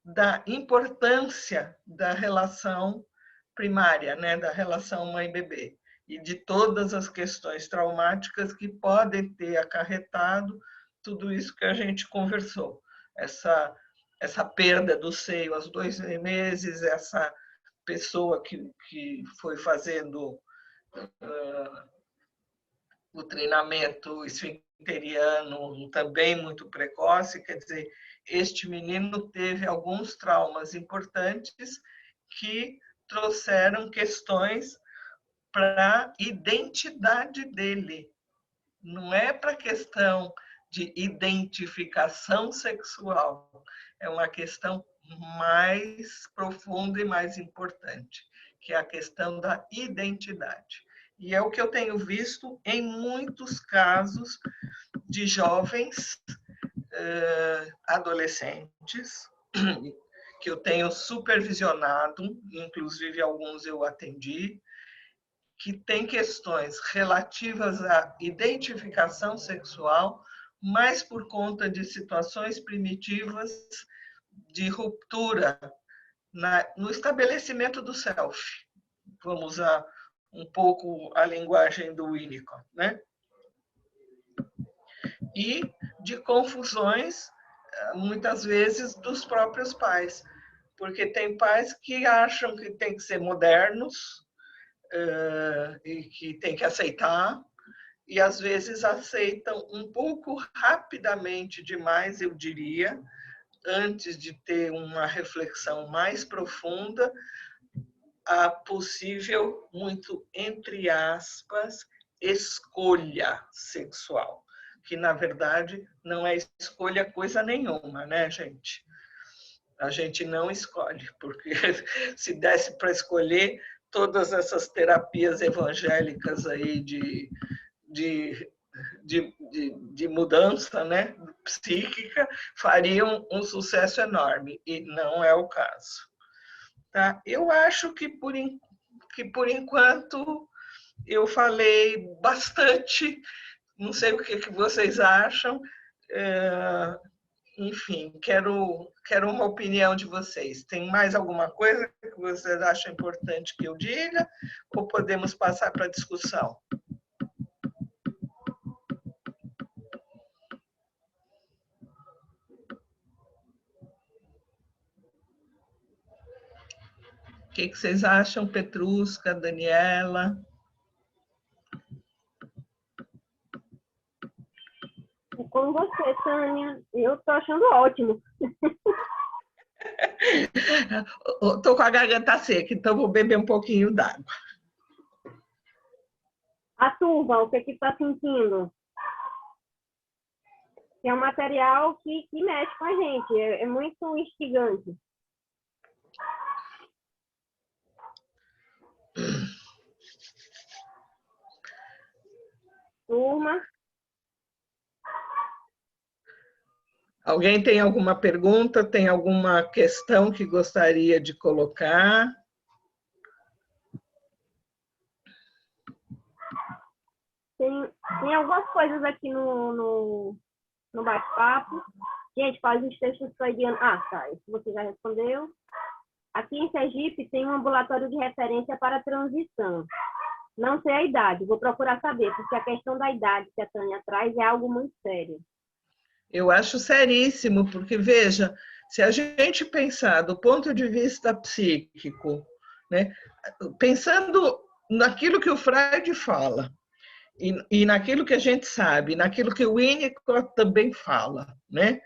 da importância da relação primária, né, da relação mãe-bebê, e de todas as questões traumáticas que podem ter acarretado tudo isso que a gente conversou. Essa perda do seio aos 2 meses, essa pessoa que foi fazendo o treinamento esfincteriano também muito precoce, quer dizer, este menino teve alguns traumas importantes que trouxeram questões para a identidade dele. Não é para a questão de identificação sexual, é uma questão mais profunda e mais importante, que é a questão da identidade. E é o que eu tenho visto em muitos casos de jovens adolescentes que eu tenho supervisionado, inclusive alguns eu atendi, que têm questões relativas à identificação sexual, mas por conta de situações primitivas de ruptura no estabelecimento do self. Vamos usar um pouco a linguagem do Winnicott, né? E de confusões, muitas vezes, dos próprios pais, porque tem pais que acham que tem que ser modernos e que tem que aceitar, e às vezes aceitam um pouco rapidamente demais, eu diria, antes de ter uma reflexão mais profunda, a possível, muito entre aspas, escolha sexual, que na verdade não é escolha coisa nenhuma, né, gente? A gente não escolhe, porque se desse para escolher, todas essas terapias evangélicas aí de, de mudança, né, psíquica, fariam um sucesso enorme, e não é o caso. Tá? Eu acho que por enquanto eu falei bastante, não sei o que vocês acham, enfim, quero uma opinião de vocês. Tem mais alguma coisa que vocês acham importante que eu diga, ou podemos passar para a discussão? O que vocês acham, Petrusca, Daniela? Com você, Tânia. Eu estou achando ótimo. Estou com a garganta seca, então vou beber um pouquinho d'água. A turma, o que está sentindo? É um material que mexe com a gente, é muito instigante. Turma. Alguém tem alguma pergunta? Tem alguma questão que gostaria de colocar? Tem algumas coisas aqui no bate-papo. Gente, faz os textos freudianos. Ah, tá. Isso você já respondeu. Aqui em Sergipe tem um ambulatório de referência para transição. Não sei a idade, vou procurar saber, porque a questão da idade que a Tânia traz é algo muito sério. Eu acho seríssimo, porque, veja, se a gente pensar do ponto de vista psíquico, né, pensando naquilo que o Freud fala, e naquilo que a gente sabe, naquilo que o Winnicott também fala, né,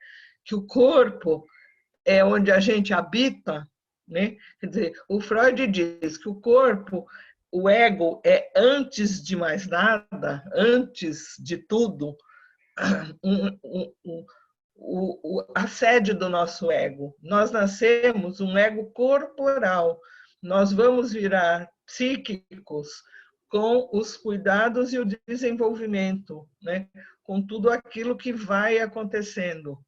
que o corpo é onde a gente habita, né? Quer dizer, o Freud diz que o corpo, o ego, é, antes de mais nada, antes de tudo, a sede do nosso ego. Nós nascemos um ego corporal, nós vamos virar psíquicos com os cuidados e o desenvolvimento, né? Com tudo aquilo que vai acontecendo.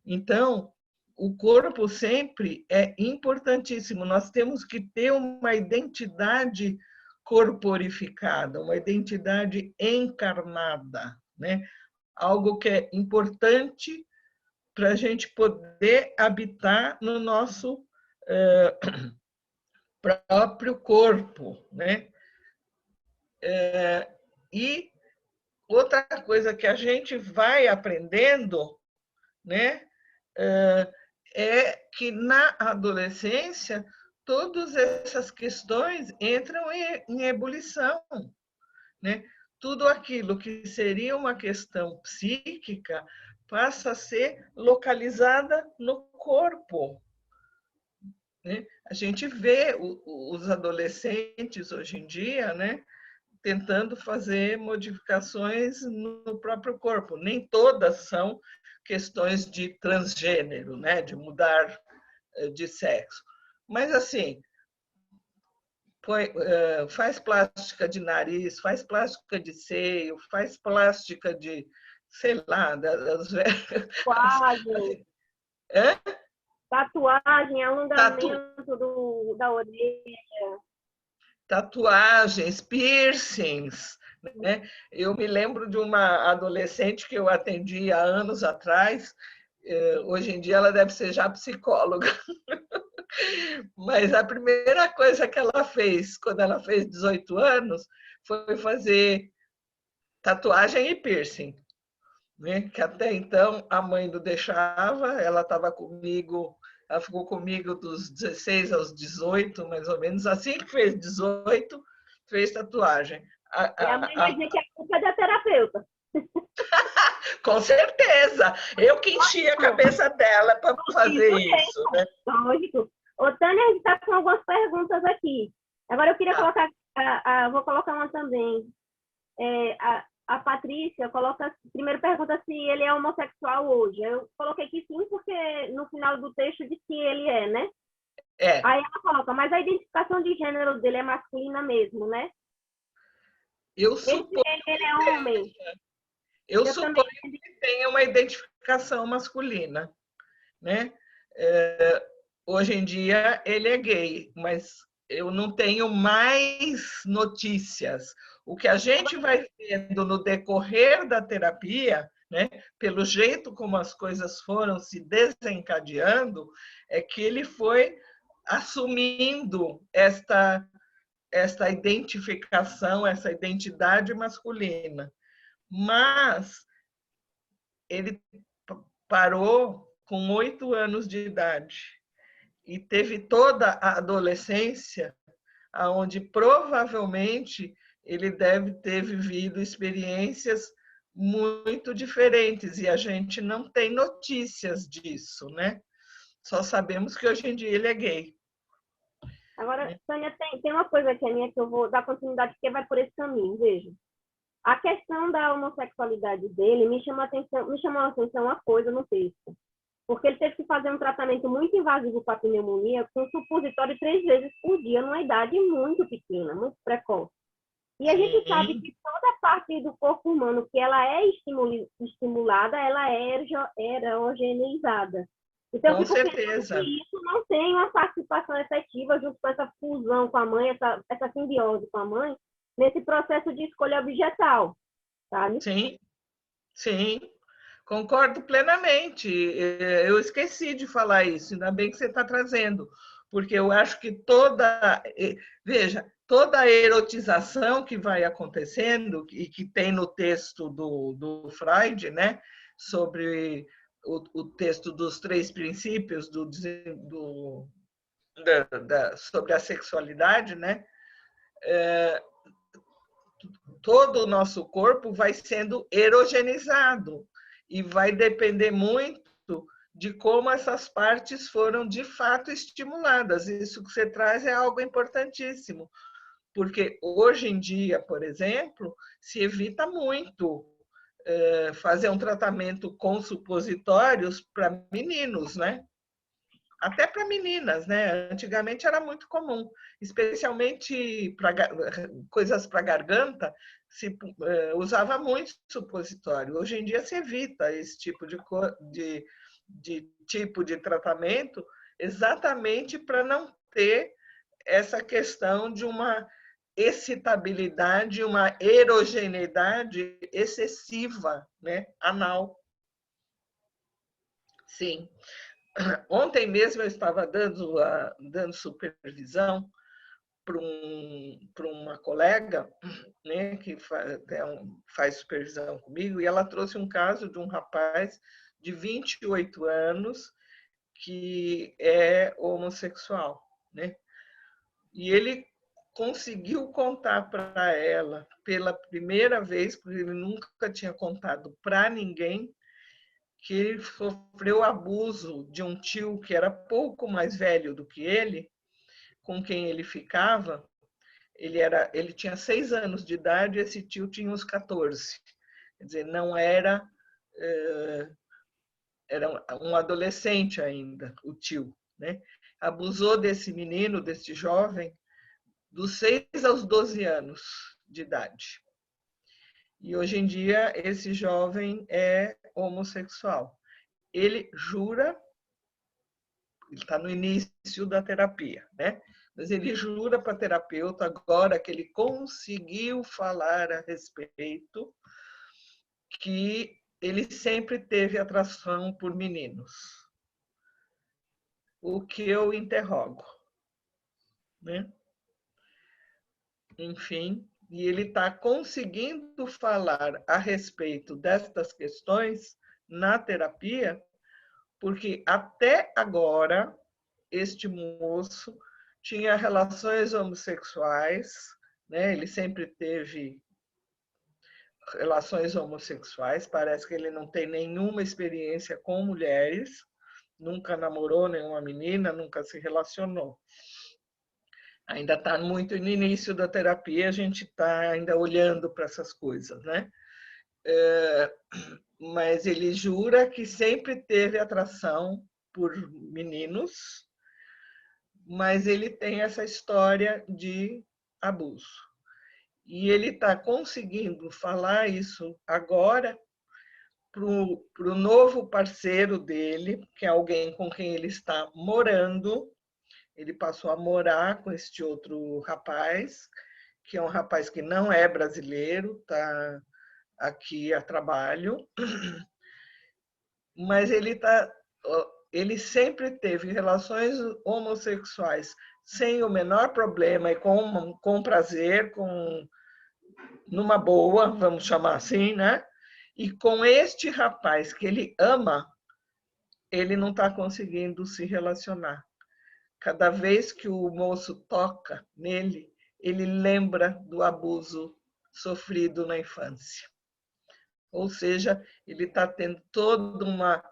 Então, o corpo sempre é importantíssimo. Nós temos que ter uma identidade corporificada, uma identidade encarnada, né? Algo que é importante para a gente poder habitar no nosso próprio corpo, né? E outra coisa que a gente vai aprendendo, né? É que na adolescência todas essas questões entram em ebulição, né? Tudo aquilo que seria uma questão psíquica passa a ser localizada no corpo, né? A gente vê os adolescentes hoje em dia, né, tentando fazer modificações no próprio corpo. Nem todas são questões de transgênero, né, de mudar de sexo. Mas, assim, faz plástica de nariz, faz plástica de seio, faz plástica de, sei lá, das Tatuagem. Tatuagem, alongamento da orelha. Tatuagens, piercings, né? Eu me lembro de uma adolescente que eu atendi há anos atrás, hoje em dia ela deve ser já psicóloga, mas a primeira coisa que ela fez, quando ela fez 18 anos, foi fazer tatuagem e piercing, né? Que até então a mãe não deixava, ela estava comigo, ela ficou comigo dos 16 aos 18, mais ou menos. Assim que fez 18, fez tatuagem. E a mãe vai dizer que a culpa é da terapeuta. Com certeza! Eu que enchi a cabeça dela para fazer isso, né? Lógico. Ô, Tânia, a gente está com algumas perguntas aqui. Agora eu queria colocar, vou colocar uma também. A Patrícia primeiro pergunta se ele é homossexual hoje. Eu coloquei que sim, porque no final do texto diz que ele é, né? É, Aí ela coloca, mas a identificação de gênero dele é masculina mesmo, né? eu Ele, suponho, ele é homem. eu Eu também suponho que tenha uma identificação masculina, né? É, hoje em dia ele é gay, mas eu não tenho mais notícias. O que a gente vai vendo no decorrer da terapia, né, pelo jeito como as coisas foram se desencadeando, é que ele foi assumindo esta identificação, essa identidade masculina. Mas ele parou com 8 anos de idade e teve toda a adolescência, onde provavelmente ele deve ter vivido experiências muito diferentes e a gente não tem notícias disso, né? Só sabemos que hoje em dia ele é gay. Agora, Tânia, tem uma coisa aqui, a minha, que eu vou dar continuidade, porque vai por esse caminho, veja. A questão da homossexualidade dele me chamou a atenção uma coisa no texto. Porque ele teve que fazer um tratamento muito invasivo para a pneumonia com supositório 3 vezes por dia, numa idade muito pequena, muito precoce. E a gente sabe que toda parte do corpo humano que ela é estimulada, ela é erogeneizada. Então, Com eu fico pensando certeza. que isso não tem uma participação efetiva junto com essa fusão com a mãe, essa simbiose com a mãe, nesse processo de escolha objetal, sabe? Sim, sim. Concordo plenamente. Eu esqueci de falar isso, ainda bem que você está trazendo, porque eu acho que veja, toda a erotização que vai acontecendo e que tem no texto do Freud, né, sobre o texto dos 3 princípios sobre a sexualidade, né, todo o nosso corpo vai sendo erogenizado e vai depender muito de como essas partes foram de fato estimuladas. Isso que você traz é algo importantíssimo, porque hoje em dia, por exemplo, se evita muito fazer um tratamento com supositórios para meninos, né? Até para meninas, né? Antigamente era muito comum, especialmente para coisas para garganta, se usava muito supositório. Hoje em dia se evita esse tipo de tipo de tratamento, exatamente para não ter essa questão de uma excitabilidade, uma erogeneidade excessiva, né? Anal. Sim. Ontem mesmo eu estava dando supervisão para uma colega, né, que faz supervisão comigo, e ela trouxe um caso de um rapaz de 28 anos que é homossexual, né? E ele conseguiu contar para ela pela primeira vez, porque ele nunca tinha contado para ninguém, que ele sofreu abuso de um tio que era pouco mais velho do que ele, com quem ele ficava. Ele tinha 6 anos de idade e esse tio tinha uns 14. Quer dizer, não era, era um adolescente ainda, o tio, né? Abusou desse menino, desse jovem, dos 6 aos 12 anos de idade. E hoje em dia esse jovem é homossexual. Ele jura, ele está no início da terapia, né? Mas ele jura para a terapeuta agora que ele conseguiu falar a respeito, que ele sempre teve atração por meninos. O que eu interrogo, né? Enfim, e ele está conseguindo falar a respeito destas questões na terapia, porque até agora este moço tinha relações homossexuais, né? Ele sempre teve relações homossexuais, parece que ele não tem nenhuma experiência com mulheres, nunca namorou nenhuma menina, nunca se relacionou. Ainda está muito no início da terapia, a gente está ainda olhando para essas coisas, né? Mas ele jura que sempre teve atração por meninos, mas ele tem essa história de abuso. E ele está conseguindo falar isso agora para o novo parceiro dele, que é alguém com quem ele está morando. Ele passou a morar com este outro rapaz, que é um rapaz que não é brasileiro, está aqui a trabalho, mas ele sempre teve relações homossexuais sem o menor problema e com prazer, numa boa, vamos chamar assim, né? E com este rapaz que ele ama, ele não está conseguindo se relacionar. Cada vez que o moço toca nele, ele lembra do abuso sofrido na infância. Ou seja, ele está tendo toda uma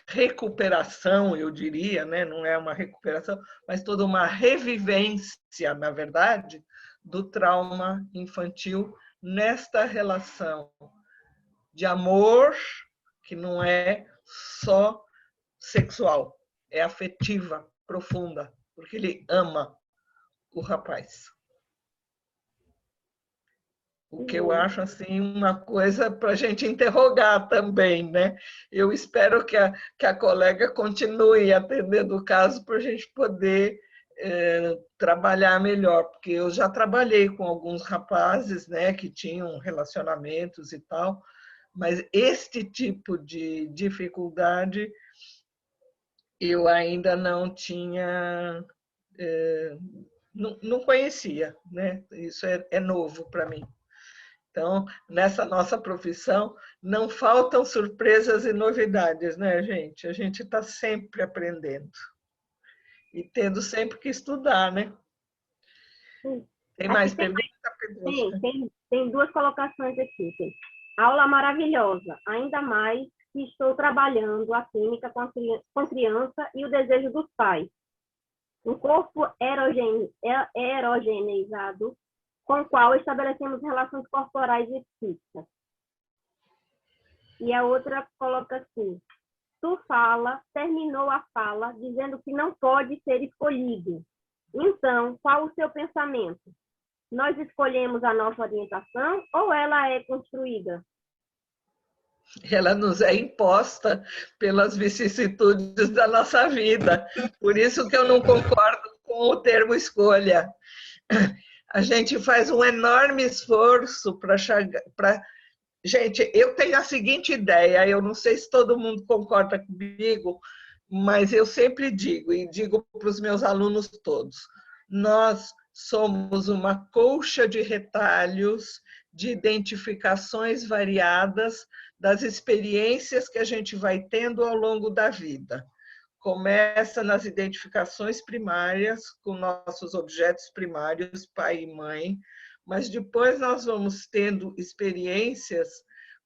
recuperação, eu diria, né? Não é uma recuperação, mas toda uma revivência, na verdade, do trauma infantil nesta relação de amor que não é só sexual, é afetiva, profunda, porque ele ama o rapaz. O que eu acho assim uma coisa para a gente interrogar também, né? Eu espero que a colega continue atendendo o caso para a gente poder trabalhar melhor, porque eu já trabalhei com alguns rapazes, né, que tinham relacionamentos e tal, mas este tipo de dificuldade eu ainda não tinha, não conhecia, né? Isso é novo para mim. Então, nessa nossa profissão, não faltam surpresas e novidades, né, gente? A gente está sempre aprendendo e tendo sempre que estudar, né? Sim. Tem Aqui mais perguntas, Pedro? tem duas colocações aqui. Tem. Aula maravilhosa, ainda mais que estou trabalhando a química com criança e o desejo dos pais. Um corpo erogeneizado com o qual estabelecemos relações corporais e psíquicas. E a outra coloca assim: terminou a fala dizendo que não pode ser escolhido. Então, qual o seu pensamento? Nós escolhemos a nossa orientação ou ela é construída? Ela nos é imposta pelas vicissitudes da nossa vida. Por isso que eu não concordo com o termo escolha. A gente faz um enorme esforço para chegar. Gente, eu tenho a seguinte ideia, eu não sei se todo mundo concorda comigo, mas eu sempre digo, e digo para os meus alunos todos, nós somos uma colcha de retalhos, de identificações variadas das experiências que a gente vai tendo ao longo da vida. Começa nas identificações primárias, com nossos objetos primários, pai e mãe, mas depois nós vamos tendo experiências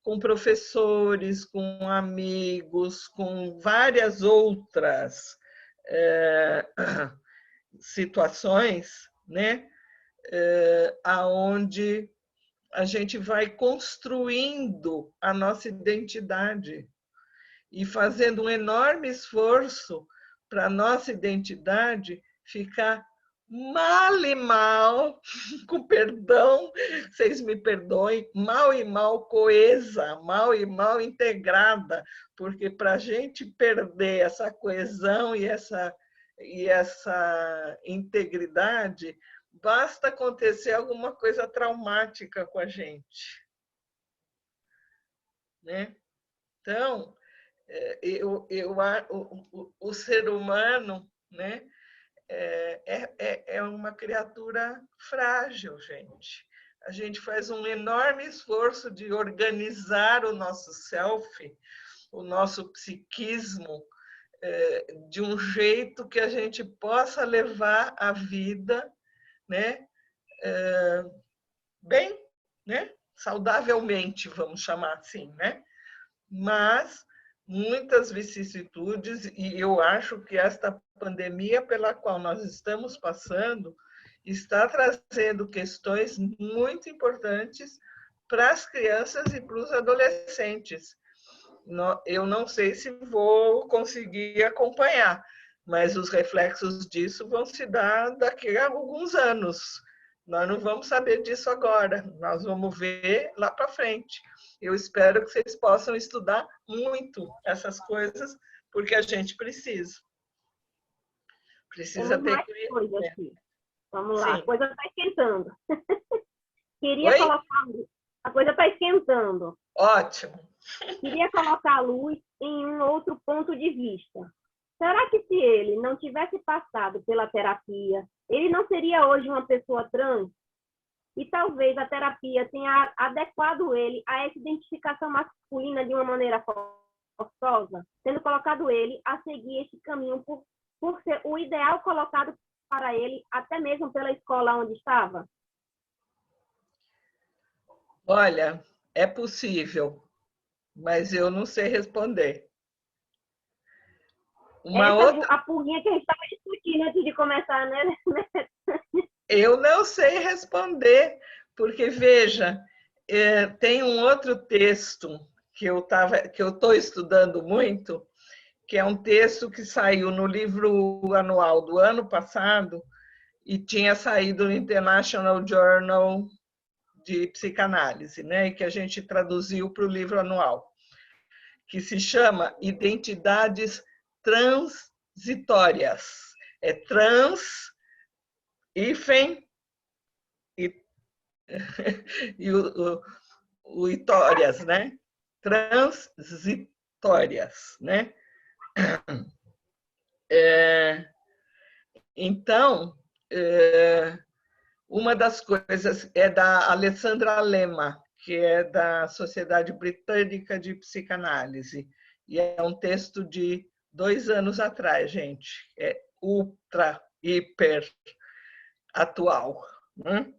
com professores, com amigos, com várias outras situações, né? Aonde a gente vai construindo a nossa identidade e fazendo um enorme esforço para a nossa identidade ficar mal e mal, com perdão, vocês me perdoem, mal e mal coesa, mal e mal integrada, porque para a gente perder essa coesão e essa integridade, basta acontecer alguma coisa traumática com a gente, né? Então, o ser humano, né, é uma criatura frágil, gente. A gente faz um enorme esforço de organizar o nosso self, o nosso psiquismo, de um jeito que a gente possa levar a vida, né, bem, né, saudavelmente, vamos chamar assim, né? Mas muitas vicissitudes, e eu acho que esta pandemia pela qual nós estamos passando está trazendo questões muito importantes para as crianças e para os adolescentes. Eu não sei se vou conseguir acompanhar, mas os reflexos disso vão se dar daqui a alguns anos. Nós não vamos saber disso agora, nós vamos ver lá para frente. Eu espero que vocês possam estudar muito essas coisas, porque a gente precisa. Precisa Temos ter mais coisa conhecimento. aqui. Vamos lá, Sim. a coisa está esquentando. Queria Oi? colocar... A coisa está esquentando. Ótimo. Queria colocar a luz em um outro ponto de vista. Será que se ele não tivesse passado pela terapia, ele não seria hoje uma pessoa trans? E talvez a terapia tenha adequado ele a essa identificação masculina de uma maneira forçosa, tendo colocado ele a seguir esse caminho por ser o ideal colocado para ele, até mesmo pela escola onde estava? Olha, é possível, mas eu não sei responder. Uma outra, A pulguinha que a gente estava discutindo antes de começar, né? eu não sei responder, porque veja, tem um outro texto que eu estou estudando muito, que é um texto que saiu no livro anual do ano passado e tinha saído no International Journal de Psicanálise, né? E que a gente traduziu para o livro anual, que se chama Identidades Transitórias. É trans, hífen, e o itórias, né? Transitórias, né? Então, uma das coisas é da Alessandra Lema, que é da Sociedade Britânica de Psicanálise, e é um texto de 2 anos atrás, gente. É ultra, hiper atual. Né?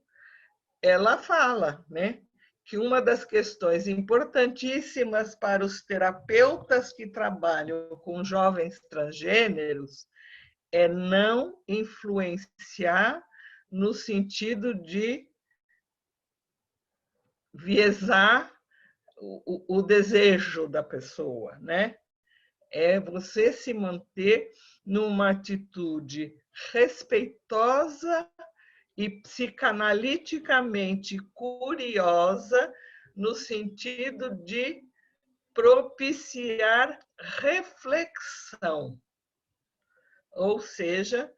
Ela fala, né, que uma das questões importantíssimas para os terapeutas que trabalham com jovens transgêneros é não influenciar no sentido de viesar o desejo da pessoa, né? É você se manter numa atitude respeitosa e psicanaliticamente curiosa, no sentido de propiciar reflexão. Ou seja,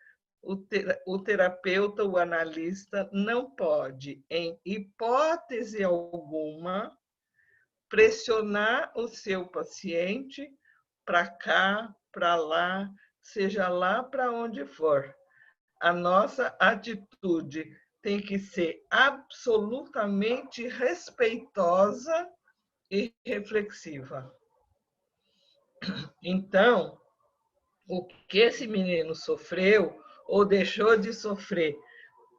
o terapeuta, o analista, não pode, em hipótese alguma, pressionar o seu paciente para cá, para lá, seja lá para onde for. A nossa atitude tem que ser absolutamente respeitosa e reflexiva. Então, o que esse menino sofreu ou deixou de sofrer,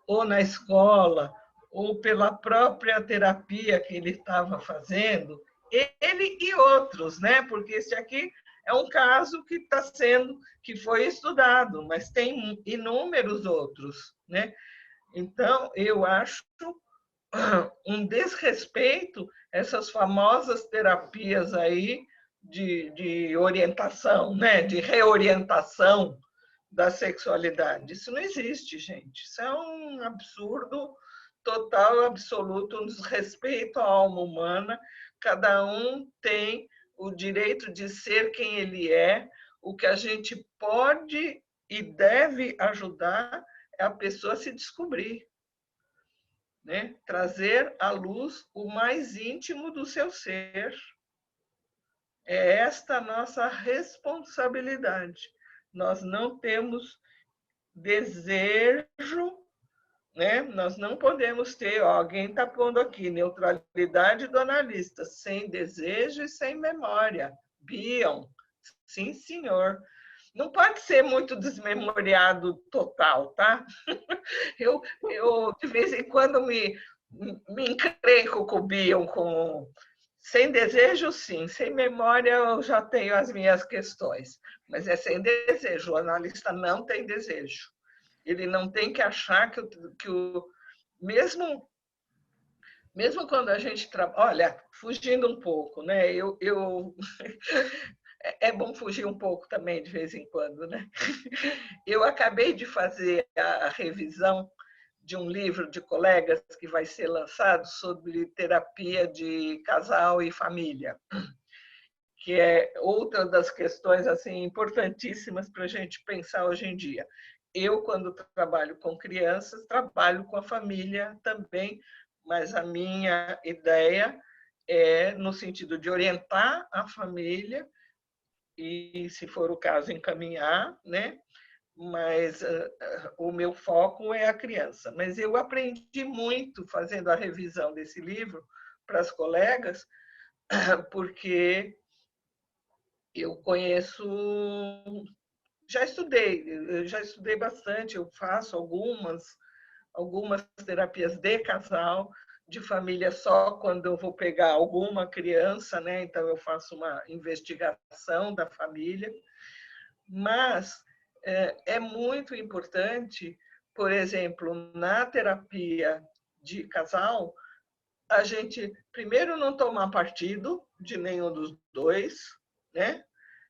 ou na escola, ou pela própria terapia que ele estava fazendo, ele e outros, né? Porque esse aqui é um caso que foi estudado, mas tem inúmeros outros, né? Então, eu acho um desrespeito essas famosas terapias aí de orientação, né? De reorientação da sexualidade. Isso não existe, gente. Isso é um absurdo total, absoluto, um desrespeito à alma humana. Cada um tem o direito de ser quem ele é. O que a gente pode e deve ajudar é a pessoa a se descobrir, né? Trazer à luz o mais íntimo do seu ser. É esta a nossa responsabilidade. Nós não temos desejo, né? Nós não podemos ter, ó, alguém está pondo aqui, neutralidade do analista, sem desejo e sem memória. Bion, sim, senhor. Não pode ser muito desmemoriado total, tá? Eu de vez em quando, me encrenco com o Bion, sem desejo, sim. Sem memória, eu já tenho as minhas questões. Mas é sem desejo. O analista não tem desejo. Ele não tem que achar que o mesmo quando a gente trabalha, olha, fugindo um pouco, né? é bom fugir um pouco também de vez em quando, né? Eu acabei de fazer a revisão de um livro de colegas que vai ser lançado sobre terapia de casal e família, que é outra das questões assim importantíssimas para a gente pensar hoje em dia. Eu, quando trabalho com crianças, trabalho com a família também, mas a minha ideia é no sentido de orientar a família e, se for o caso, encaminhar, né? Mas o meu foco é a criança. Mas eu aprendi muito fazendo a revisão desse livro para as colegas, porque eu conheço, já estudei bastante, eu faço algumas terapias de casal, de família só quando eu vou pegar alguma criança, né? Então eu faço uma investigação da família, mas é muito importante, por exemplo, na terapia de casal, a gente primeiro não tomar partido de nenhum dos dois, né?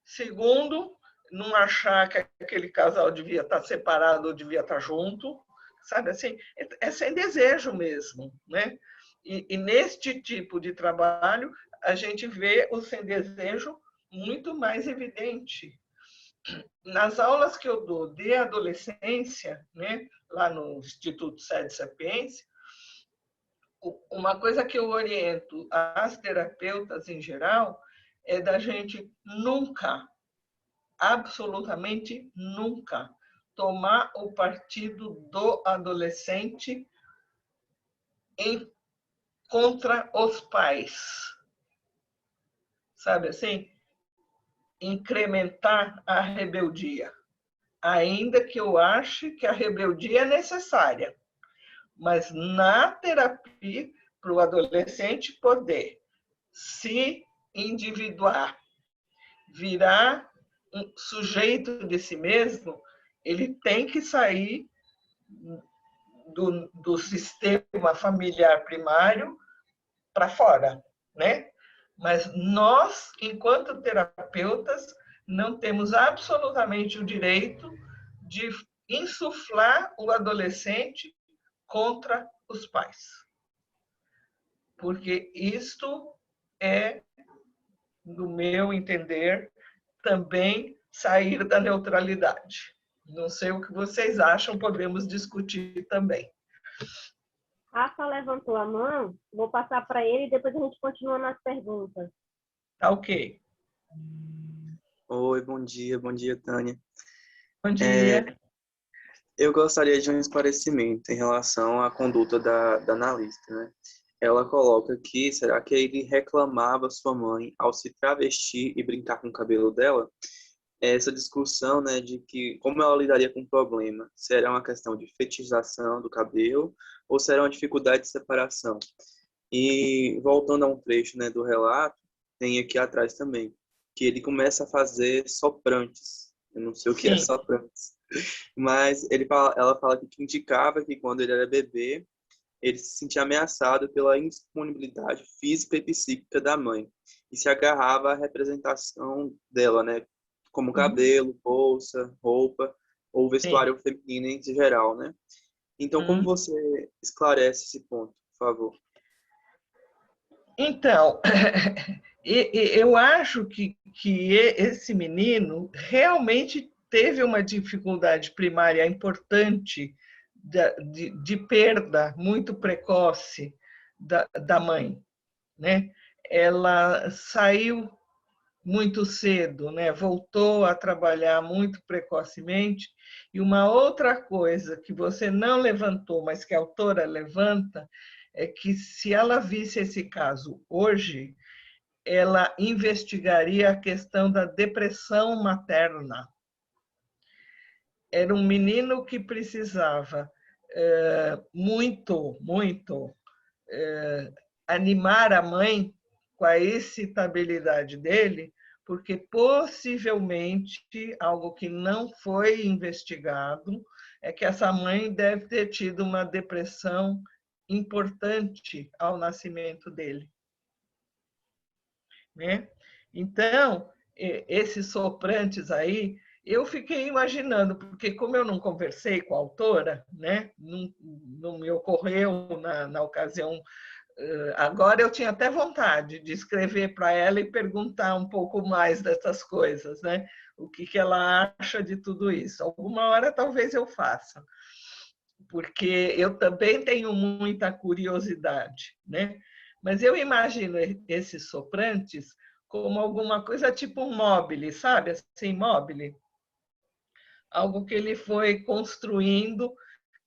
Segundo, não achar que aquele casal devia estar separado ou devia estar junto, sabe assim? É sem desejo mesmo, né? E neste tipo de trabalho, a gente vê o sem desejo muito mais evidente. Nas aulas que eu dou de adolescência, né, lá no Instituto Sede Sapiência, uma coisa que eu oriento às terapeutas em geral é da gente nunca, absolutamente nunca, tomar o partido do adolescente contra os pais. Sabe assim? Incrementar a rebeldia. Ainda que eu ache que a rebeldia é necessária. Mas na terapia, para o adolescente poder se individuar, virar um sujeito de si mesmo, ele tem que sair do sistema familiar primário para fora, né? Mas nós, enquanto terapeutas, não temos absolutamente o direito de insuflar o adolescente contra os pais. Porque isto é, no meu entender, também sair da neutralidade. Não sei o que vocês acham, podemos discutir também. Rafa levantou a mão, vou passar para ele e depois a gente continua nas perguntas. Tá ok. Oi, bom dia, Tânia. Bom dia. Eu gostaria de um esclarecimento em relação à conduta da analista, né? Ela coloca aqui, será que ele reclamava sua mãe ao se travestir e brincar com o cabelo dela? Essa discussão, né, de que como ela lidaria com o problema, será uma questão de fetichização do cabelo ou será uma dificuldade de separação? E voltando a um trecho, né, do relato, tem aqui atrás também, que ele começa a fazer soprantes. Eu não sei o que é soprantes, mas ela fala que indicava que quando ele era bebê, ele se sentia ameaçado pela indisponibilidade física e psíquica da mãe e se agarrava à representação dela, né, como cabelo, bolsa, roupa ou vestuário feminino em geral, né? Então, como você esclarece esse ponto, por favor? Então, eu acho que esse menino realmente teve uma dificuldade primária importante de perda muito precoce da mãe, né? Ela saiu muito cedo, né? Voltou a trabalhar muito precocemente. E uma outra coisa que você não levantou, mas que a autora levanta, é que se ela visse esse caso hoje, ela investigaria a questão da depressão materna. Era um menino que precisava muito animar a mãe com a excitabilidade dele, porque possivelmente algo que não foi investigado é que essa mãe deve ter tido uma depressão importante ao nascimento dele, né? Então, esses soprantes aí, eu fiquei imaginando, porque como eu não conversei com a autora, né, não me ocorreu na ocasião. Agora eu tinha até vontade de escrever para ela e perguntar um pouco mais dessas coisas, né? O que ela acha de tudo isso. Alguma hora talvez eu faça, porque eu também tenho muita curiosidade, né? Mas eu imagino esses soprantes como alguma coisa tipo um mobile, sabe? Assim, mobile. Algo que ele foi construindo,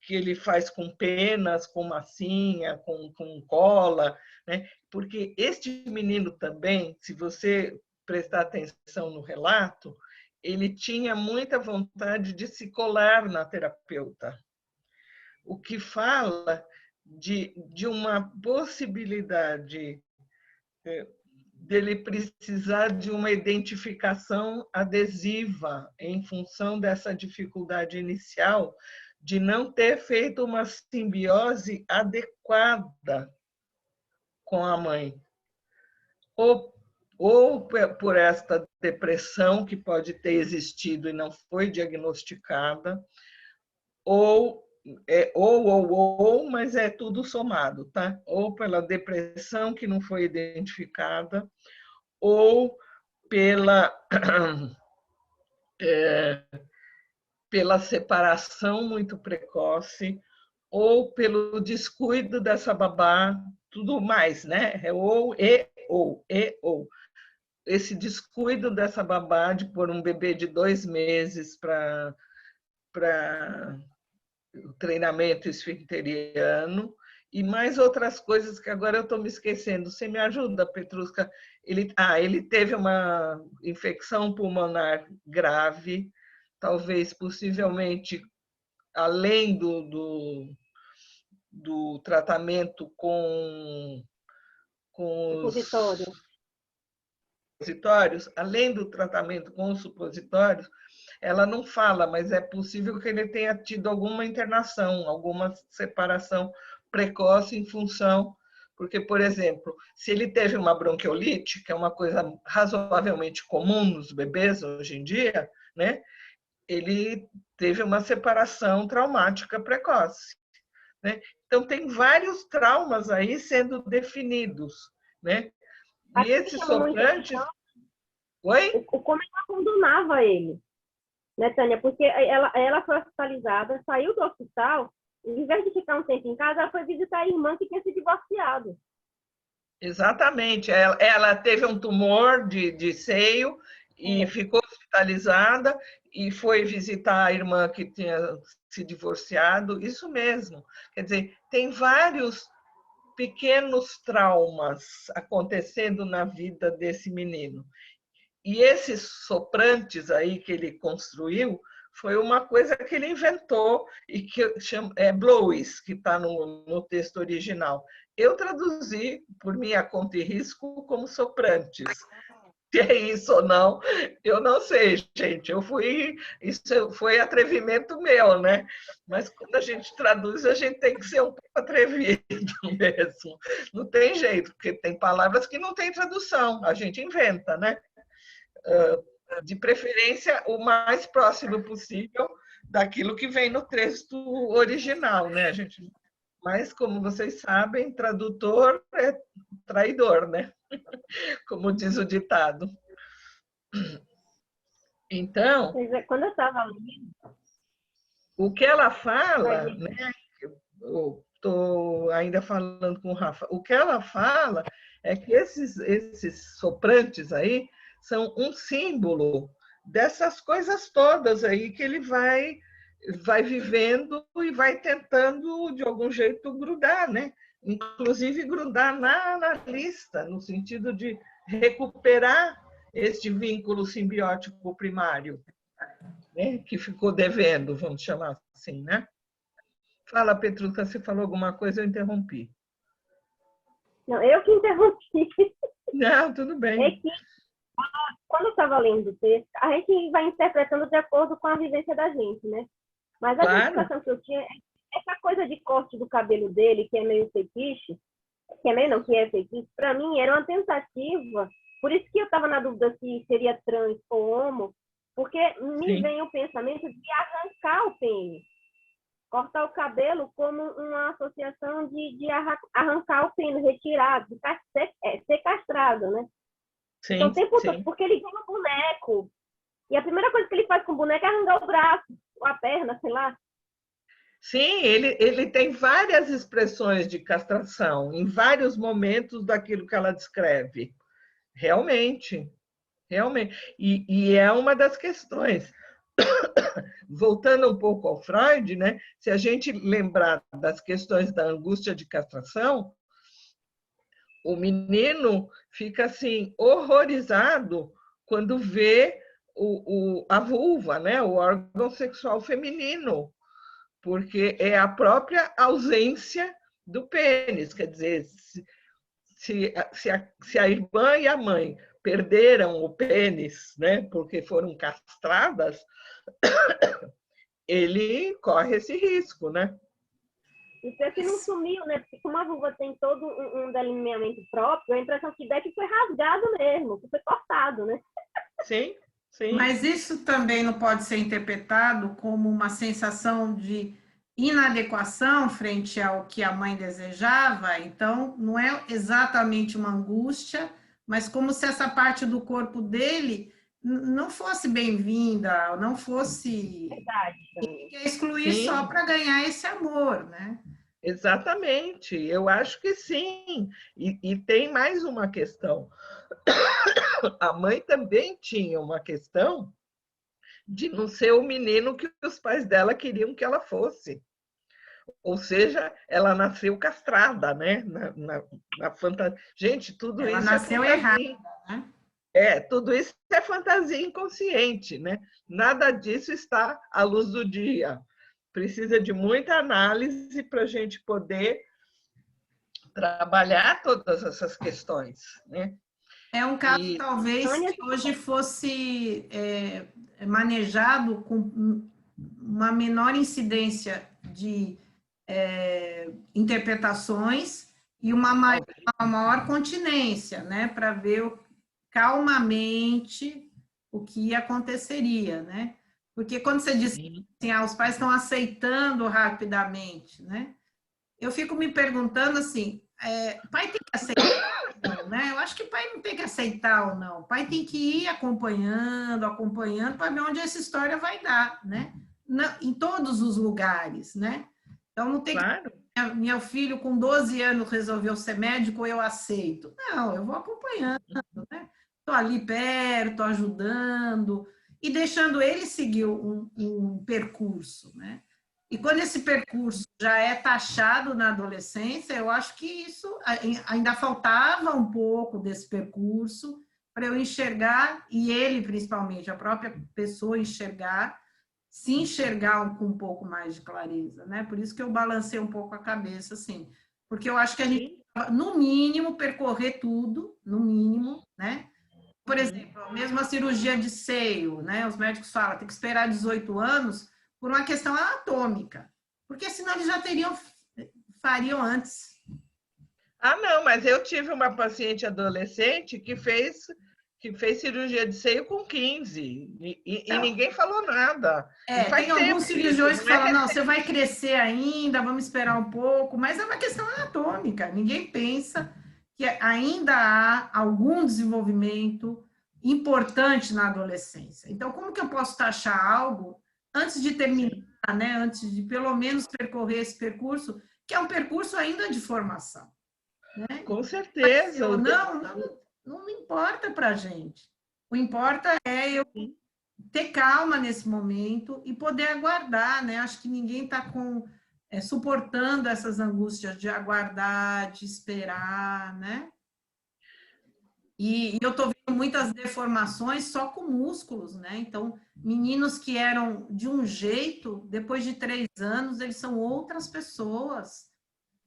que ele faz com penas, com massinha, com cola, né? Porque este menino também, se você prestar atenção no relato, ele tinha muita vontade de se colar na terapeuta, o que fala de uma possibilidade dele precisar de uma identificação adesiva em função dessa dificuldade inicial de não ter feito uma simbiose adequada com a mãe. Ou por esta depressão que pode ter existido e não foi diagnosticada, mas é tudo somado, tá? Ou pela depressão que não foi identificada, ou pela, pela separação muito precoce, ou pelo descuido dessa babá, tudo mais, né? Ou. Esse descuido dessa babá de pôr um bebê de 2 meses para o treinamento esfincteriano e mais outras coisas que agora eu estou me esquecendo. Você me ajuda, Petruska? Ele teve uma infecção pulmonar grave, talvez, possivelmente, além do tratamento com os supositórios, além do tratamento com os supositórios, ela não fala, mas é possível que ele tenha tido alguma internação, alguma separação precoce em função, porque, por exemplo, se ele teve uma bronquiolite, que é uma coisa razoavelmente comum nos bebês hoje em dia, né? Ele teve uma separação traumática precoce, né? Então, tem vários traumas aí sendo definidos, né? E esses soprantes... Oi? Como ela abandonava ele, né, Tânia? Porque ela foi hospitalizada, saiu do hospital, e, em vez de ficar um tempo em casa, ela foi visitar a irmã que tinha se divorciado. Exatamente. Ela teve um tumor de seio e ficou hospitalizada e foi visitar a irmã que tinha se divorciado. Isso mesmo. Quer dizer, tem vários pequenos traumas acontecendo na vida desse menino. E esses soprantes aí que ele construiu foi uma coisa que ele inventou e que chama, blowies, que está no texto original. Eu traduzi, por minha conta e risco, como soprantes. Se é isso ou não, eu não sei, gente. Isso foi atrevimento meu, né? Mas quando a gente traduz, a gente tem que ser um pouco atrevido mesmo. Não tem jeito, porque tem palavras que não tem tradução, a gente inventa, né? De preferência, o mais próximo possível daquilo que vem no texto original, né, gente? Mas, como vocês sabem, tradutor é traidor, né? Como diz o ditado. Então, Quando eu estava lendo, o que ela fala, né? Eu estou ainda falando com o Rafa. O que ela fala é que esses soprantes aí são um símbolo dessas coisas todas aí que ele vai vivendo e vai tentando, de algum jeito, grudar, né? Inclusive grudar na lista, no sentido de recuperar este vínculo simbiótico primário, né? Que ficou devendo, vamos chamar assim, né? Fala, Petruca, você falou alguma coisa, eu interrompi. Não, eu que interrompi. Não, tudo bem. É que, quando eu estava lendo o texto, a gente vai interpretando de acordo com a vivência da gente, né? Mas a sensação que eu tinha é essa coisa de corte do cabelo dele, que é meio fetiche, que é meio não, que é fetiche, para mim era uma tentativa Por isso que eu estava na dúvida se seria trans ou homo, porque me Sim. vem o pensamento de arrancar o pênis. Cortar o cabelo como uma associação de arrancar o pênis, retirar, de ser castrado, né? Então, Sim, o tempo todo, sim. porque ele ganha um boneco. E a primeira coisa que ele faz com o boneco é arrancar o braço, ou a perna, sei lá. Sim, ele tem várias expressões de castração, em vários momentos daquilo que ela descreve. Realmente, realmente. E é uma das questões. Voltando um pouco ao Freud, né? Se a gente lembrar das questões da angústia de castração, o menino fica assim horrorizado quando vê a vulva, né? O órgão sexual feminino, porque é a própria ausência do pênis. Quer dizer, se a irmã e a mãe perderam o pênis, né? Porque foram castradas, ele corre esse risco, né? Isso é que não sumiu, né? Porque como a vulva tem todo um delineamento próprio, a impressão que dá é que foi rasgado mesmo, que foi cortado, né? Sim, sim. Mas isso também não pode ser interpretado como uma sensação de inadequação frente ao que a mãe desejava. Então, não é exatamente uma angústia, mas como se essa parte do corpo dele não fosse bem-vinda, não fosse Verdade. excluir Sim. só para ganhar esse amor, né? Exatamente, eu acho que sim. E tem mais uma questão. A mãe também tinha uma questão de não ser o menino que os pais dela queriam que ela fosse. Ou seja, ela nasceu castrada, né? Na fantasia. Gente, tudo Ela isso é nasceu fantasia. errada, né? Tudo isso é fantasia inconsciente, né? Nada disso está à luz do dia. Precisa de muita análise para a gente poder trabalhar todas essas questões, né? É um caso, E talvez, Tânia, que hoje fosse manejado com uma menor incidência de interpretações e uma maior continência, né? Para ver calmamente o que aconteceria, né? Porque quando você diz assim, os pais estão aceitando rapidamente, né? Eu fico me perguntando assim, pai tem que aceitar ou não, né? Eu acho que pai não tem que aceitar ou não. Pai tem que ir acompanhando para ver onde essa história vai dar, né? Em todos os lugares, né? Então não tem claro, que meu filho com 12 anos resolveu ser médico, eu aceito. Não, eu vou acompanhando, né? Estou ali perto, ajudando e deixando ele seguir um percurso, né? E quando esse percurso já é taxado na adolescência, eu acho que isso ainda faltava um pouco desse percurso para eu enxergar, e ele principalmente, a própria pessoa enxergar, se enxergar com um pouco mais de clareza, né? Por isso que eu balancei um pouco a cabeça, assim, porque eu acho que a gente, no mínimo, percorrer tudo, no mínimo, né? Por exemplo, mesmo a cirurgia de seio, né? Os médicos falam, tem que esperar 18 anos por uma questão anatômica, porque senão eles já fariam antes. Ah, não, mas eu tive uma paciente adolescente que fez cirurgia de seio com 15 e ninguém falou nada. E faz Tem alguns tempo cirurgiões isso, que não falam, é não, você vai crescer ainda, vamos esperar um pouco, mas é uma questão anatômica. Ninguém pensa que ainda há algum desenvolvimento importante na adolescência. Então, como que eu posso taxar algo antes de terminar, né? Antes de pelo menos percorrer esse percurso, que é um percurso ainda de formação, né? Com certeza. Ou não, não importa para a gente. O importa é eu ter calma nesse momento e poder aguardar, né? Acho que ninguém está suportando essas angústias de aguardar, de esperar, né? E eu estou vendo muitas deformações só com músculos, né? Então, meninos que eram de um jeito, depois de 3 anos, eles são outras pessoas,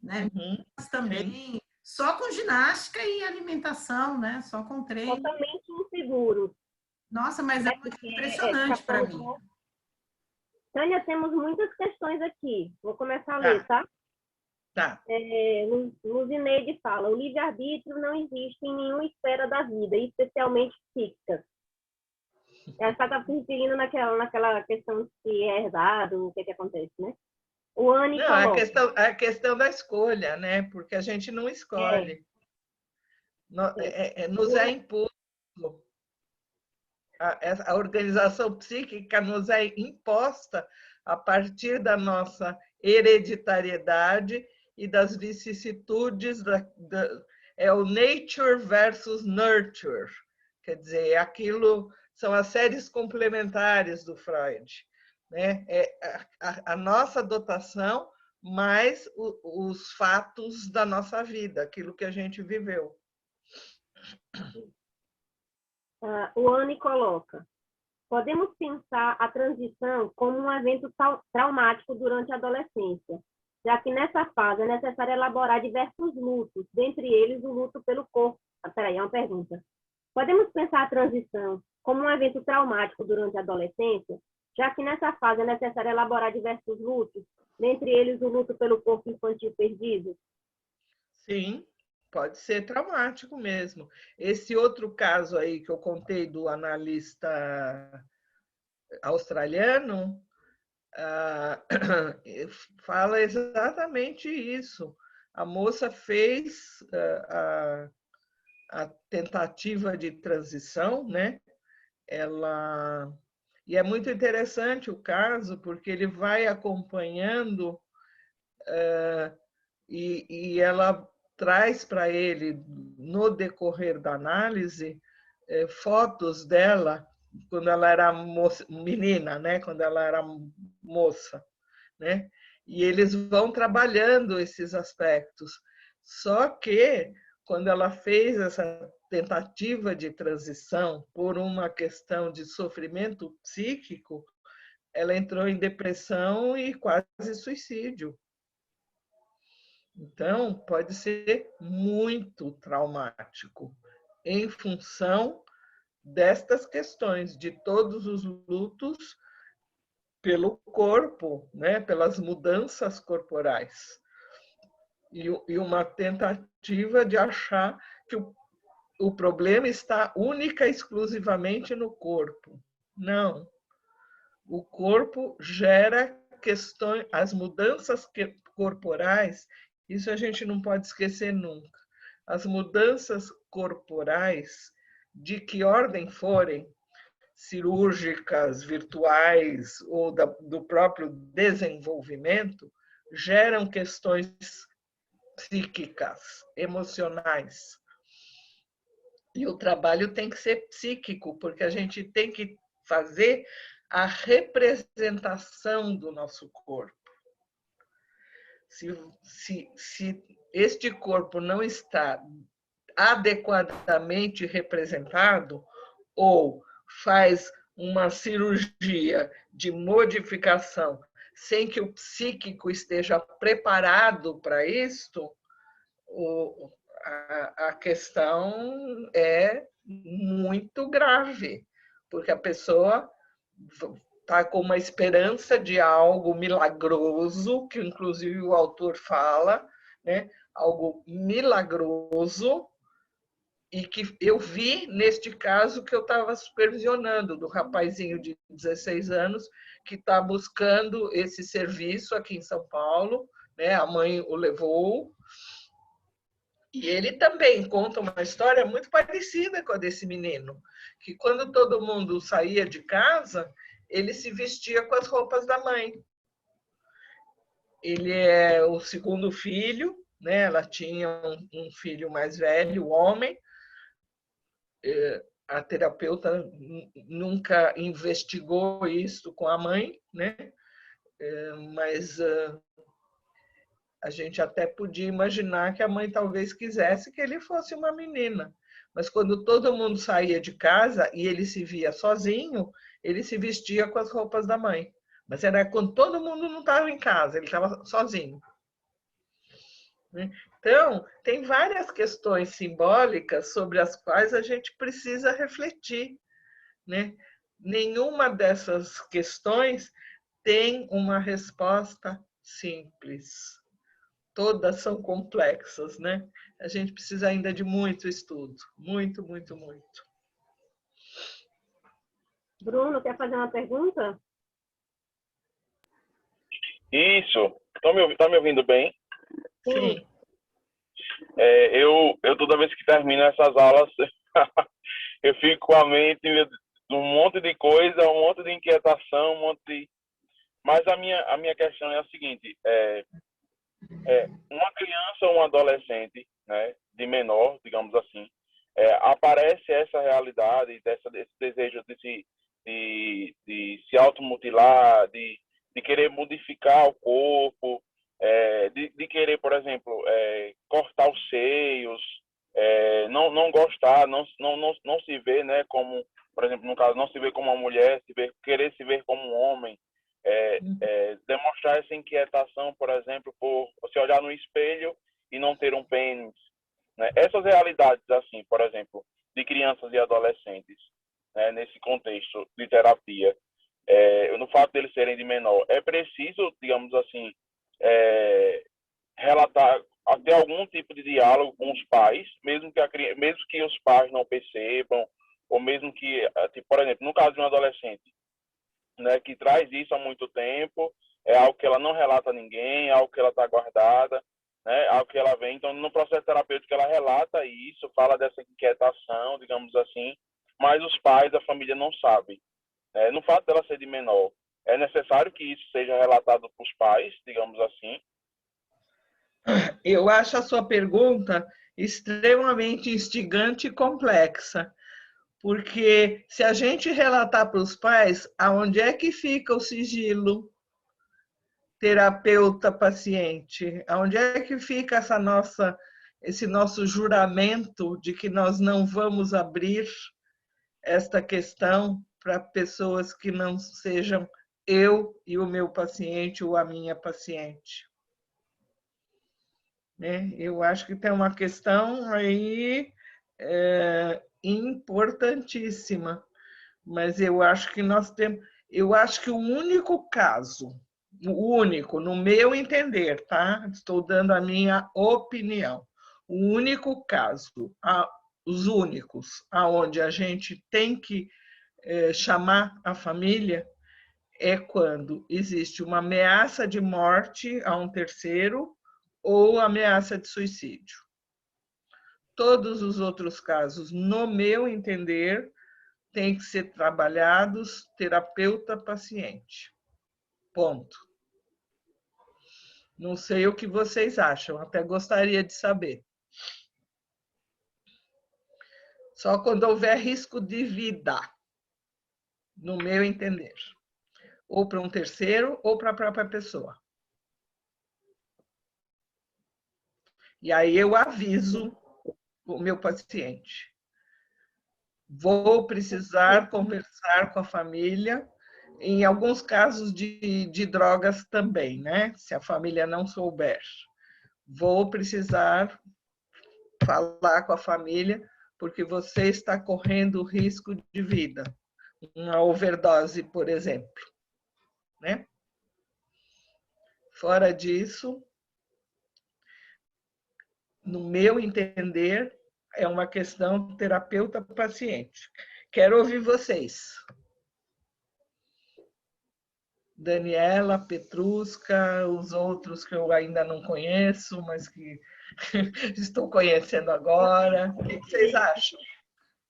né? Mas também, só com ginástica e alimentação, né? Só com treino. totalmente inseguro. Nossa, mas é muito impressionante para mim. Tânia, temos muitas questões aqui. Vou começar a ler, tá? Tá. Luzineide fala, o livre-arbítrio não existe em nenhuma esfera da vida, especialmente psíquica. Ela está se referindo naquela questão se é herdado, o que acontece, né? O Anne Não, coloca. a questão da escolha, né? Porque a gente não escolhe. Nos é imposto. A organização psíquica nos é imposta a partir da nossa hereditariedade e das vicissitudes é o nature versus nurture, quer dizer, aquilo são as séries complementares do Freud, né? A nossa dotação mais os fatos da nossa vida, aquilo que a gente viveu. O Anne coloca. Podemos pensar a transição como um evento traumático durante a adolescência, já que nessa fase é necessário elaborar diversos lutos, dentre eles o luto pelo corpo. Peraí, é uma pergunta. Podemos pensar a transição como um evento traumático durante a adolescência, já que nessa fase é necessário elaborar diversos lutos, dentre eles o luto pelo corpo infantil perdido? Sim, pode ser traumático mesmo. Esse outro caso aí que eu contei do analista australiano, fala exatamente isso. A moça fez a tentativa de transição, né? E é muito interessante o caso, porque ele vai acompanhando e ela traz para ele, no decorrer da análise, fotos dela quando ela era menina, né? Quando ela era moça, né? E eles vão trabalhando esses aspectos. Só que quando ela fez essa tentativa de transição por uma questão de sofrimento psíquico, ela entrou em depressão e quase suicídio. Então, pode ser muito traumático em função destas questões, de todos os lutos pelo corpo, né, pelas mudanças corporais. E uma tentativa de achar que o problema está única e exclusivamente no corpo. Não. O corpo gera questões, as mudanças corporais, isso a gente não pode esquecer nunca. As mudanças corporais, de que ordem forem, cirúrgicas, virtuais ou do próprio desenvolvimento, geram questões psíquicas, emocionais. E o trabalho tem que ser psíquico, porque a gente tem que fazer a representação do nosso corpo. Se este corpo não está adequadamente representado, ou faz uma cirurgia de modificação sem que o psíquico esteja preparado para isto, a questão é muito grave, porque a pessoa está com uma esperança de algo milagroso, que inclusive o autor fala, né? Algo milagroso, e que eu vi neste caso que eu estava supervisionando, do rapazinho de 16 anos, que está buscando esse serviço aqui em São Paulo, né? A mãe o levou, e ele também conta uma história muito parecida com a desse menino, que quando todo mundo saía de casa, ele se vestia com as roupas da mãe. Ele é o segundo filho, né? Ela tinha um filho mais velho, homem. A terapeuta nunca investigou isso com a mãe, né? Mas a gente até podia imaginar que a mãe talvez quisesse que ele fosse uma menina. Mas quando todo mundo saía de casa e ele se via sozinho, ele se vestia com as roupas da mãe. Mas era quando todo mundo não estava em casa, ele estava sozinho. Então, tem várias questões simbólicas sobre as quais a gente precisa refletir, né? Nenhuma dessas questões tem uma resposta simples. todas são complexas, né? A gente precisa ainda de muito estudo, muito, muito, muito. Bruno, quer fazer uma pergunta? Isso. Tá me ouvindo bem? Sim. Eu toda vez que termino essas aulas, eu fico com a mente um monte de coisa, um monte de inquietação, um monte de... Mas a minha questão é a seguinte, uma criança ou um adolescente, né, de menor, digamos assim, aparece essa realidade, desse desejo de se automutilar, de querer modificar o corpo, de querer, por exemplo, cortar os seios, não gostar, não se ver, né, como, por exemplo, no caso, não se ver como uma mulher, querer se ver como um homem, demonstrar essa inquietação, por exemplo, por se olhar no espelho e não ter um pênis, né? Essas realidades, assim, por exemplo, de crianças e adolescentes, né, nesse contexto de terapia, no fato deles serem de menor, é preciso, digamos assim, relatar, ter algum tipo de diálogo com os pais, mesmo que os pais não percebam, ou mesmo que, tipo, por exemplo, no caso de um adolescente, né, que traz isso há muito tempo, é algo que ela não relata a ninguém, é algo que ela está guardada, né, algo que ela vem. Então, no processo terapêutico, ela relata isso, fala dessa inquietação, digamos assim, mas os pais, a família não sabem. No fato dela ser de menor, é necessário que isso seja relatado para os pais, digamos assim. Eu acho a sua pergunta extremamente instigante e complexa, porque se a gente relatar para os pais, aonde é que fica o sigilo terapeuta-paciente? Aonde é que fica esse nosso juramento de que nós não vamos abrir esta questão para pessoas que não sejam eu e o meu paciente ou a minha paciente? Eu acho que tem uma questão aí importantíssima, mas eu acho que o único caso, no meu entender, tá? Estou dando a minha opinião. O único caso, os únicos, aonde a gente tem que chamar a família é quando existe uma ameaça de morte a um terceiro ou ameaça de suicídio. Todos os outros casos, no meu entender, têm que ser trabalhados terapeuta-paciente. Ponto. Não sei o que vocês acham, até gostaria de saber. Só quando houver risco de vida, no meu entender. Ou para um terceiro, ou para a própria pessoa. E aí eu aviso o meu paciente. Vou precisar conversar com a família, em alguns casos de drogas também, né? Se a família não souber. Vou precisar falar com a família, porque você está correndo risco de vida. Uma overdose, por exemplo. Né? Fora disso, no meu entender, é uma questão terapeuta-paciente. Quero ouvir vocês. Daniela, Petrusca, os outros que eu ainda não conheço, mas que estou conhecendo agora. O que vocês acham?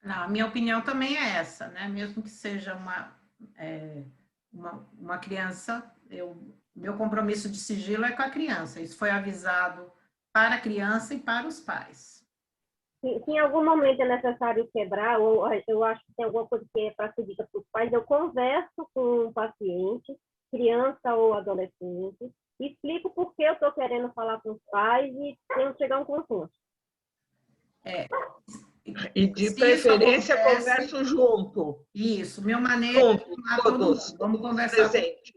Não, a minha opinião também é essa, né? Mesmo que seja uma criança, meu compromisso de sigilo é com a criança. Isso foi avisado para a criança e para os pais. Se em algum momento é necessário quebrar, ou eu acho que tem alguma coisa que é para ser dita para os pais, eu converso com o paciente, criança ou adolescente, explico por que eu estou querendo falar com os pais e tento chegar a um consenso. E de preferência converso junto. Isso, meu manejo junto, todos, vamos conversar. Presente.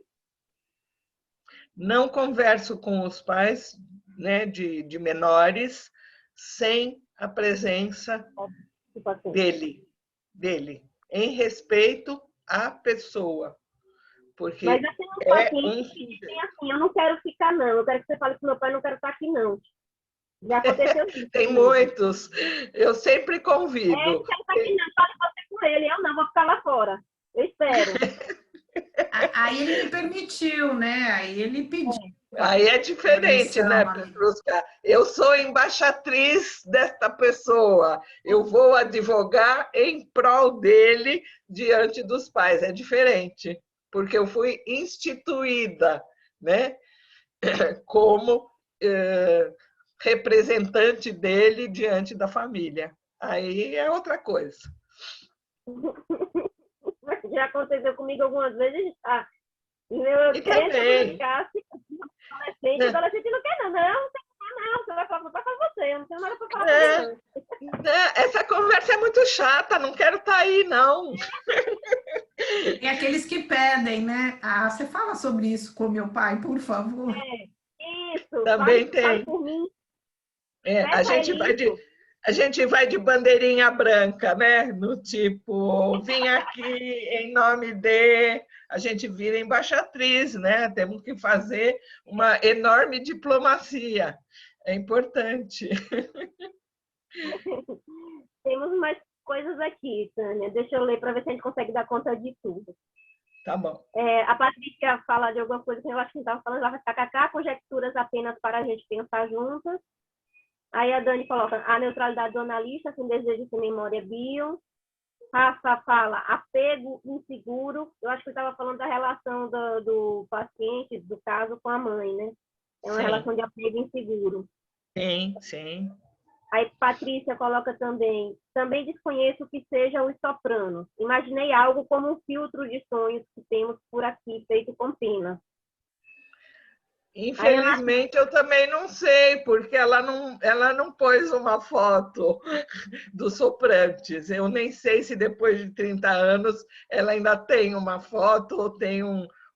Não converso com os pais, né, de menores sem a presença dele, em respeito à pessoa. porque Mas eu tenho um é paciente que dizem assim, eu não quero ficar, não. Eu quero que você fale com meu pai, eu não quero estar aqui, não. Já aconteceu isso. Tem comigo. muitos. Eu sempre É, convido. eu quero estar aqui, não. Fale você com ele. Eu não, vou ficar lá fora. Eu espero. Aí ele me permitiu, né? Aí ele pediu Aí é diferente, né, permissão ali. Petrusca? Eu sou embaixatriz desta pessoa. Eu vou advogar em prol dele diante dos pais. É diferente, porque eu fui instituída, né, como representante dele diante da família. Aí é outra coisa. Já aconteceu comigo algumas vezes. Ah, meu E cliente também, ficasse adolescente, né, adolescente não quer, não. Não tem que falar, não. Você vai falar para você. Eu não tenho nada para falar para né, ele, não. né, essa conversa é muito chata, não quero estar aí, não. Tem aqueles que pedem, né? Ah, você fala sobre isso com meu pai, por favor. Isso, Também fale tem. por mim. A Peça gente ele vai de, isso. a gente vai de bandeirinha branca, né? No tipo, vim aqui em nome de. A gente vira embaixatriz, né? Temos que fazer uma enorme diplomacia. É importante. Temos mais coisas aqui, Tânia. Deixa eu ler para ver se a gente consegue dar conta de tudo. Tá bom. A Patrícia fala de alguma coisa que eu acho que a gente estava falando, ela vai kkk, conjecturas apenas para a gente pensar juntas. Aí a Dani coloca a neutralidade do analista, sem desejo sem memória bio. Rafa fala apego inseguro. Eu acho que eu estava falando da relação do paciente, do caso, com a mãe, né? É uma Sim. relação de apego inseguro. Sim, sim. Aí Patrícia coloca também desconheço o que seja o soprano. Imaginei algo como um filtro de sonhos que temos por aqui, feito com pena. Infelizmente, eu também não sei, porque ela não pôs uma foto dos soprantes. Eu nem sei se depois de 30 anos ela ainda tem uma foto ou tem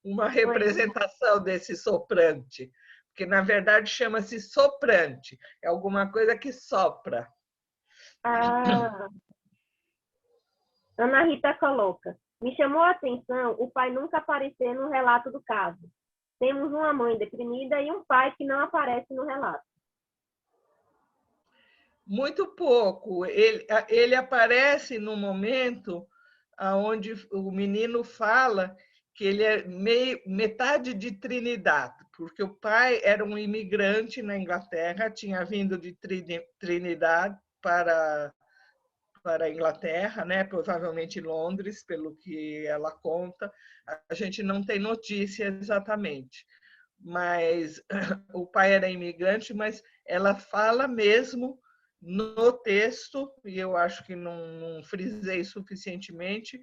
uma representação desse soprante. Porque, na verdade, chama-se soprante. É alguma coisa que sopra. Ah, Ana Rita coloca. Me chamou a atenção o pai nunca aparecer no relato do caso. Temos uma mãe deprimida e um pai que não aparece no relato. Muito pouco. Ele aparece no momento onde o menino fala que ele é metade de Trinidad, porque o pai era um imigrante na Inglaterra, tinha vindo de Trinidad para a Inglaterra, né? Provavelmente Londres, pelo que ela conta. A gente não tem notícia exatamente, mas o pai era imigrante, mas ela fala mesmo no texto, e eu acho que não frisei suficientemente,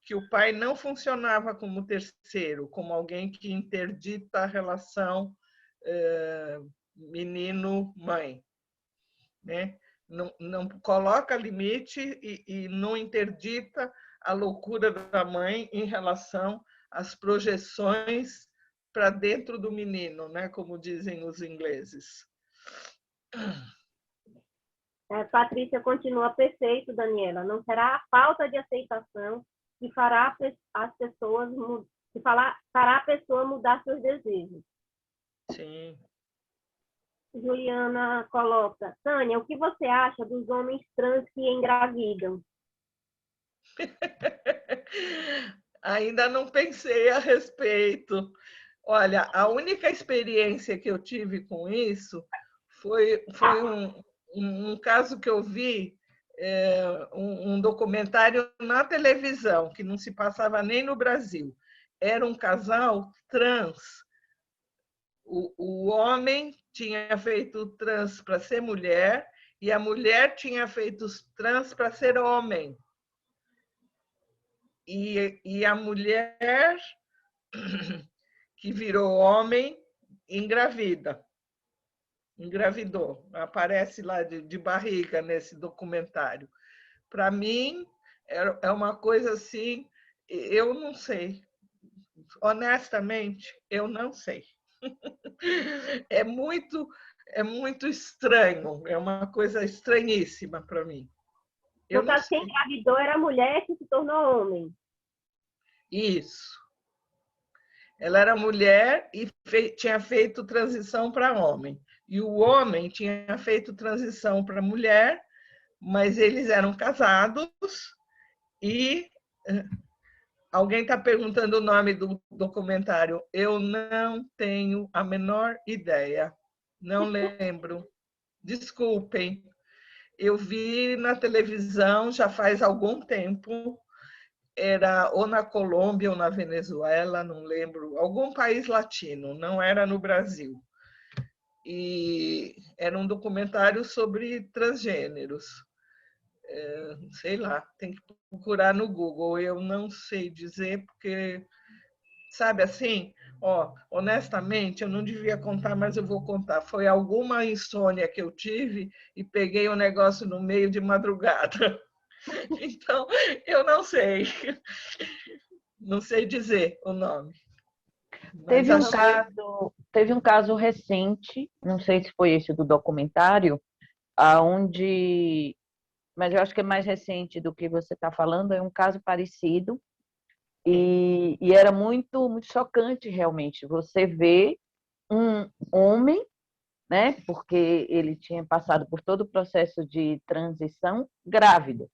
que o pai não funcionava como terceiro, como alguém que interdita a relação menino-mãe, né? Não coloca limite e não interdita a loucura da mãe em relação às projeções para dentro do menino, né? Como dizem os ingleses. Patrícia continua perfeito, Daniela. Não será a falta de aceitação que fará as pessoas fará a pessoa mudar seus desejos. Sim. Juliana coloca, Tânia, o que você acha dos homens trans que engravidam? Ainda não pensei a respeito. Olha, a única experiência que eu tive com isso foi um caso que eu vi, um documentário na televisão, que não se passava nem no Brasil. Era um casal trans. O homem tinha feito trans para ser mulher e a mulher tinha feito trans para ser homem. E a mulher que virou homem engravidou, aparece lá de barriga nesse documentário. Para mim, é uma coisa assim, eu não sei. Honestamente, eu não sei. É muito estranho, é uma coisa estranhíssima para mim. Eu No não caso, quem sei. engravidou era a mulher que se tornou homem. Isso. Ela era mulher e tinha feito transição para homem. E o homem tinha feito transição para mulher, mas eles eram casados e alguém está perguntando o nome do documentário. Eu não tenho a menor ideia. Não lembro. Desculpem. Eu vi na televisão já faz algum tempo. Era ou na Colômbia ou na Venezuela, não lembro. Algum país latino, não era no Brasil. E era um documentário sobre transgêneros. Sei lá, tem que procurar no Google. Eu não sei dizer, porque, sabe assim, ó, honestamente, eu não devia contar, mas eu vou contar. Foi alguma insônia que eu tive e peguei o negócio no meio de madrugada. Então, eu não sei. Não sei dizer o nome. Mas Teve um caso recente, não sei se foi esse do documentário, aonde, mas eu acho que é mais recente do que você está falando, é um caso parecido, e era muito, muito chocante realmente. Você vê um homem, né, porque ele tinha passado por todo o processo de transição grávido,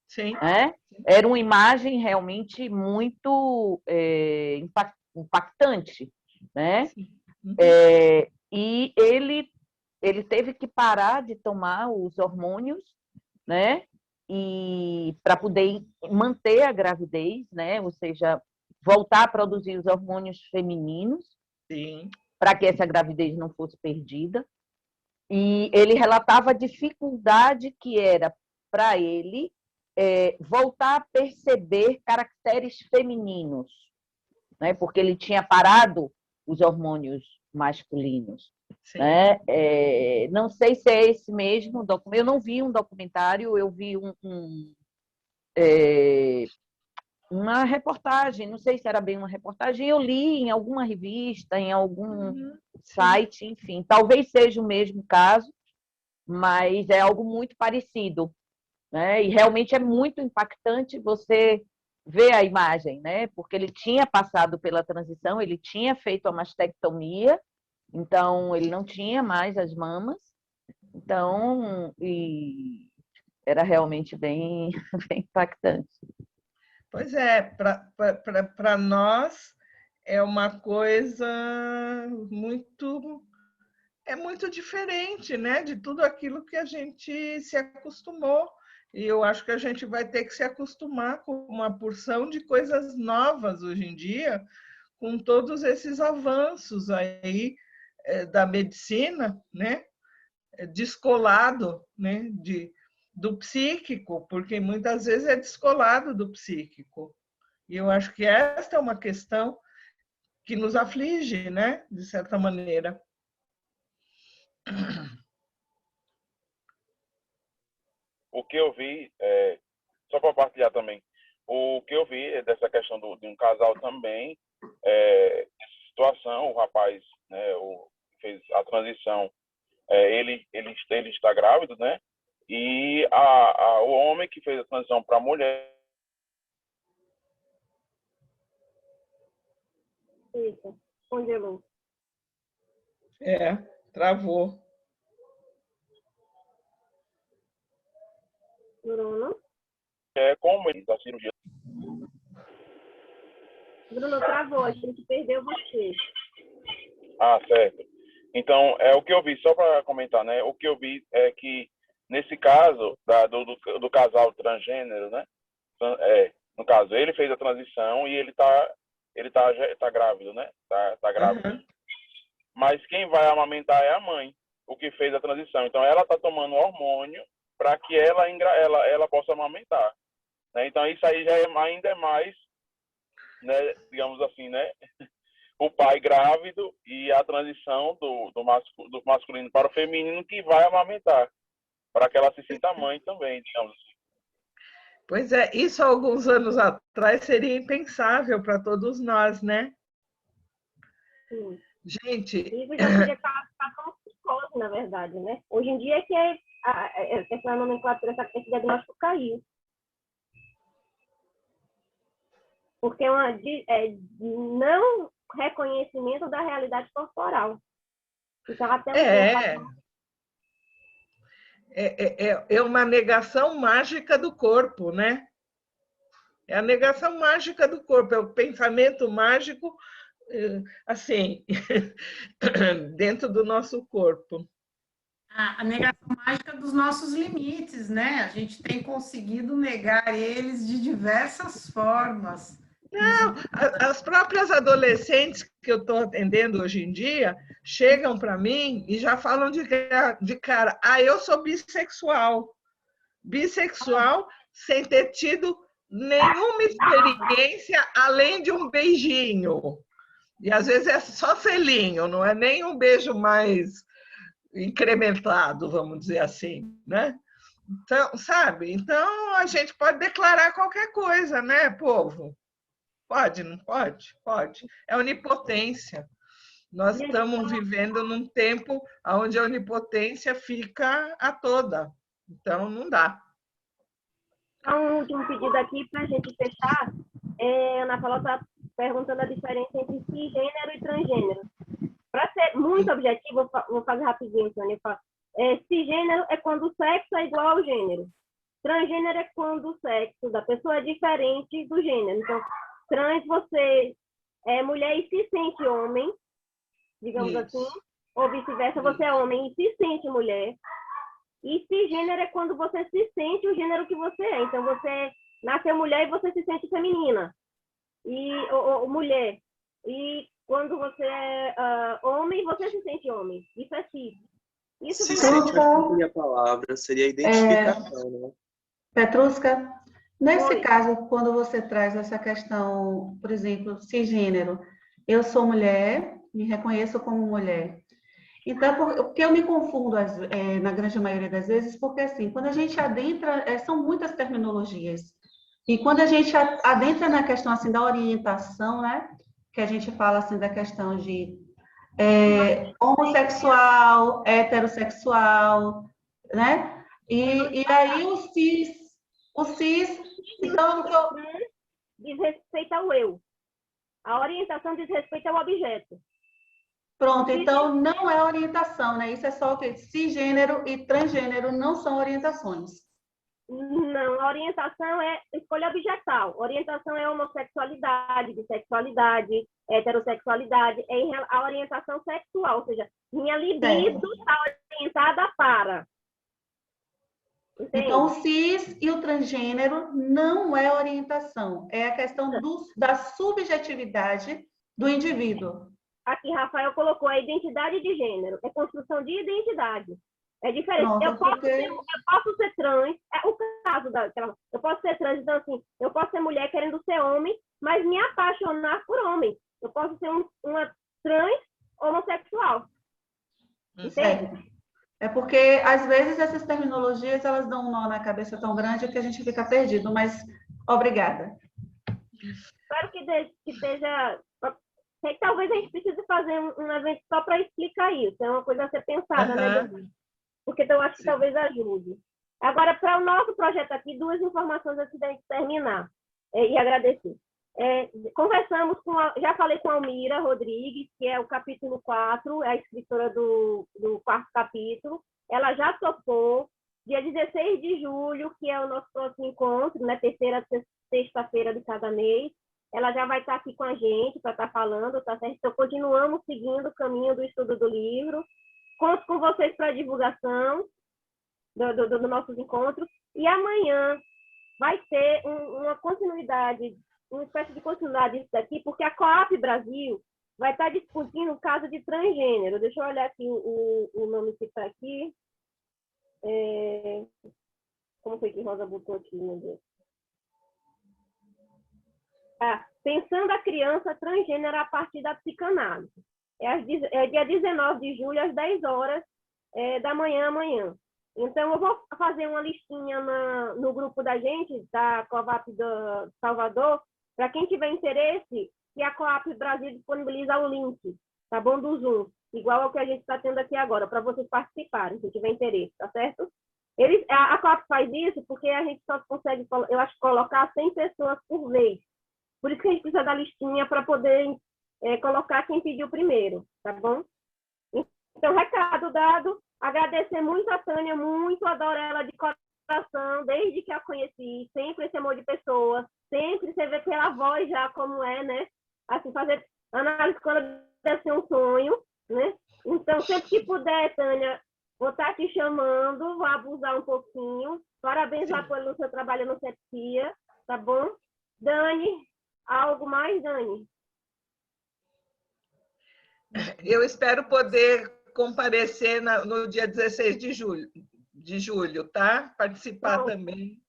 sim. né? Era uma imagem realmente muito impactante, né? Uhum. E ele teve que parar de tomar os hormônios, né? E para poder manter a gravidez, né? Ou seja, voltar a produzir os hormônios femininos, para que essa gravidez não fosse perdida. E ele relatava a dificuldade que era para ele voltar a perceber caracteres femininos, né? Porque ele tinha parado os hormônios masculinos. Né? Não sei se é esse mesmo documentário. Eu não vi um documentário, eu vi uma reportagem, não sei se era bem uma reportagem, eu li em alguma revista, em algum site, enfim. Talvez seja o mesmo caso, mas é algo muito parecido. Né? E realmente é muito impactante você ver a imagem, né? Porque ele tinha passado pela transição, ele tinha feito a mastectomia, então ele não tinha mais as mamas, então era realmente bem, bem impactante. Pois é, para nós é uma coisa muito diferente, né, de tudo aquilo que a gente se acostumou. E eu acho que a gente vai ter que se acostumar com uma porção de coisas novas hoje em dia, com todos esses avanços aí da medicina, né, descolado, né, do psíquico, porque muitas vezes é descolado do psíquico. E eu acho que esta é uma questão que nos aflige, né, de certa maneira. O que eu vi, só para partilhar também, o que eu vi dessa questão de um casal também, essa situação, o rapaz, né, fez a transição, ele está grávido, né? E o homem que fez a transição para a mulher. Isso, congelou. Travou. Bruno? Como ele da cirurgia. Bruno, travou, a gente perdeu você. Ah, certo. Então, o que eu vi, só para comentar, né? O que eu vi é que, nesse caso, do casal transgênero, né? No caso, ele fez a transição e ele tá grávido, né? Tá grávido. Uhum. Mas quem vai amamentar é a mãe, o que fez a transição. Então, ela tá tomando hormônio para que ela possa amamentar. Né? Então, isso aí já ainda é mais, né? Digamos assim, né? O pai grávido e a transição do masculino para o feminino que vai amamentar, para que ela se sinta mãe também, digamos assim. Pois é, isso há alguns anos atrás seria impensável para todos nós, né? Sim. Gente... Isso já podia estar como psicose, na verdade, né? Hoje em dia é que essa nomenclatura, esse diagnóstico caiu. Porque não reconhecimento da realidade corporal. Então, até é uma negação mágica do corpo, né? É a negação mágica do corpo, é o pensamento mágico, assim, dentro do nosso corpo. A negação mágica dos nossos limites, né? A gente tem conseguido negar eles de diversas formas. Não, as próprias adolescentes que eu estou atendendo hoje em dia chegam para mim e já falam de cara, eu sou bissexual. Bissexual sem ter tido nenhuma experiência além de um beijinho. E às vezes é só selinho, não é nem um beijo mais incrementado, vamos dizer assim, né? Então, sabe? Então a gente pode declarar qualquer coisa, né, povo? Pode, não pode? Pode. É onipotência. Nós estamos vivendo num tempo onde a onipotência fica a toda. Então, não dá. Um último pedido aqui para a gente fechar. A Ana Paula está perguntando a diferença entre cisgênero e transgênero. Para ser muito objetivo, vou fazer rapidinho, Sônia. Cisgênero é quando o sexo é igual ao gênero. Transgênero é quando o sexo da pessoa é diferente do gênero. Então, trans, você é mulher e se sente homem, digamos assim, ou vice-versa, você é homem e se sente mulher. E cisgênero é quando você se sente o gênero que você é. Então, você nasceu mulher e você se sente feminina. Ou mulher. E quando você é homem, você se sente homem. Isso é cis. Isso se sente, a palavra seria identificação, né? Petrusca, nesse caso, quando você traz essa questão, por exemplo, cisgênero, eu sou mulher, me reconheço como mulher. Então, porque eu me confundo na grande maioria das vezes, porque assim, quando a gente adentra, são muitas terminologias. E quando a gente adentra na questão assim da orientação, né, que a gente fala assim da questão de homossexual, heterossexual, né? E aí o cis, então diz respeito ao eu. A orientação diz respeito ao objeto. Pronto, então não é orientação, né? Isso é só o que cisgênero e transgênero não são orientações. Não, a orientação é escolha objetal. Orientação é homossexualidade, bissexualidade, heterossexualidade. A orientação sexual, ou seja, minha libido está orientada para. Entende? Então, o cis e o transgênero não é orientação, é a questão da subjetividade do indivíduo. Aqui, Rafael colocou a identidade de gênero, é construção de identidade. É diferente. Nossa, eu posso ser trans, o caso eu posso ser trans, então assim, eu posso ser mulher querendo ser homem, mas me apaixonar por homem. Eu posso ser uma trans homossexual. Entende? É porque, às vezes, essas terminologias, elas dão um nó na cabeça tão grande que a gente fica perdido, mas obrigada. Espero que esteja... Sei que talvez a gente precise fazer um evento só para explicar isso. É uma coisa a ser pensada, né? Porque eu acho que talvez ajude. Agora, para o nosso projeto aqui, 2 informações antes da gente terminar e agradecer. Conversamos já falei com a Almira Rodrigues, que é o capítulo 4, é a escritora do 4º capítulo. Ela já topou. Dia 16 de julho, que é o nosso próximo encontro, né? Terceira sexta-feira de cada mês. Ela já vai estar aqui com a gente para estar falando, tá certo? Então, continuamos seguindo o caminho do estudo do livro. Conto com vocês para a divulgação do nossos encontros. E amanhã vai ter uma continuidade, uma espécie de continuidade disso daqui, porque a Coop Brasil vai estar discutindo o caso de transgênero. Deixa eu olhar aqui o nome que está aqui. Como foi que Rosa botou aqui, meu Deus? Pensando a criança transgênero a partir da psicanálise. É dia 19 de julho, às 10 horas da manhã amanhã. Então, eu vou fazer uma listinha no grupo da gente, da Coop do Salvador, para quem tiver interesse, que a Coop Brasil disponibiliza o link, tá bom? Do Zoom, igual ao que a gente está tendo aqui agora, para vocês participarem, se tiver interesse, tá certo? A Coop faz isso porque a gente só consegue, eu acho, colocar 100 pessoas por vez. Por isso que a gente precisa da listinha para poder colocar quem pediu primeiro, tá bom? Então, recado dado, agradecer muito a Tânia, muito, adoro ela de coração, desde que a conheci, sempre esse amor de pessoa, sempre você vê pela voz já como é, né? Assim, fazer análise quando deve ser um sonho, né? Então, sempre que puder, Tânia, vou estar te chamando, vou abusar um pouquinho. Parabéns lá pelo seu trabalho no CEPSIA, tá bom? Dani, algo mais, Dani? Eu espero poder comparecer no dia 16 de julho, tá? Participar Bom, também.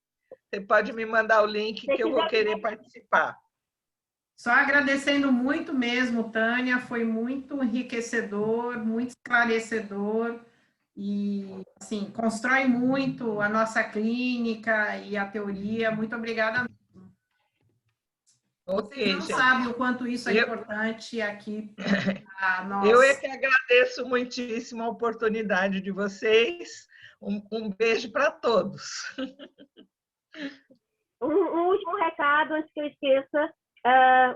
Você pode me mandar o link que eu vou querer participar. Só agradecendo muito mesmo, Tânia, foi muito enriquecedor, muito esclarecedor e, assim, constrói muito a nossa clínica e a teoria. Muito obrigada mesmo. Vocês não sabem o quanto isso é importante aqui para nós. Eu é que agradeço muitíssimo a oportunidade de vocês. Um beijo para todos. Um último recado, antes que eu esqueça.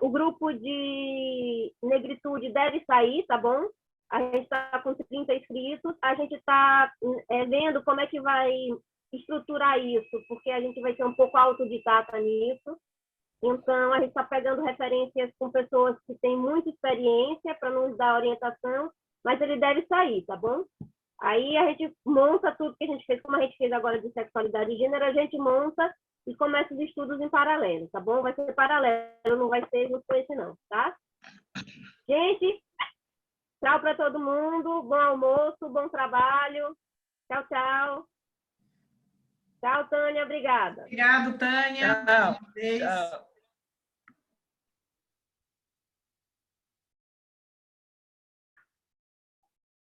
O grupo de negritude deve sair, tá bom? A gente está com 30 inscritos. A gente está vendo como é que vai estruturar isso, porque a gente vai ser um pouco autodidata nisso. Então, a gente está pegando referências com pessoas que têm muita experiência para nos dar orientação, mas ele deve sair, tá bom? Aí a gente monta tudo que a gente fez, como a gente fez agora de sexualidade e gênero, a gente monta e começa os estudos em paralelo, tá bom? Vai ser paralelo, não vai ser junto com esse não, tá? Gente, tchau para todo mundo, bom almoço, bom trabalho. Tchau, tchau. Tchau, Tânia, obrigada. Obrigado, Tânia. Tchau. Tchau.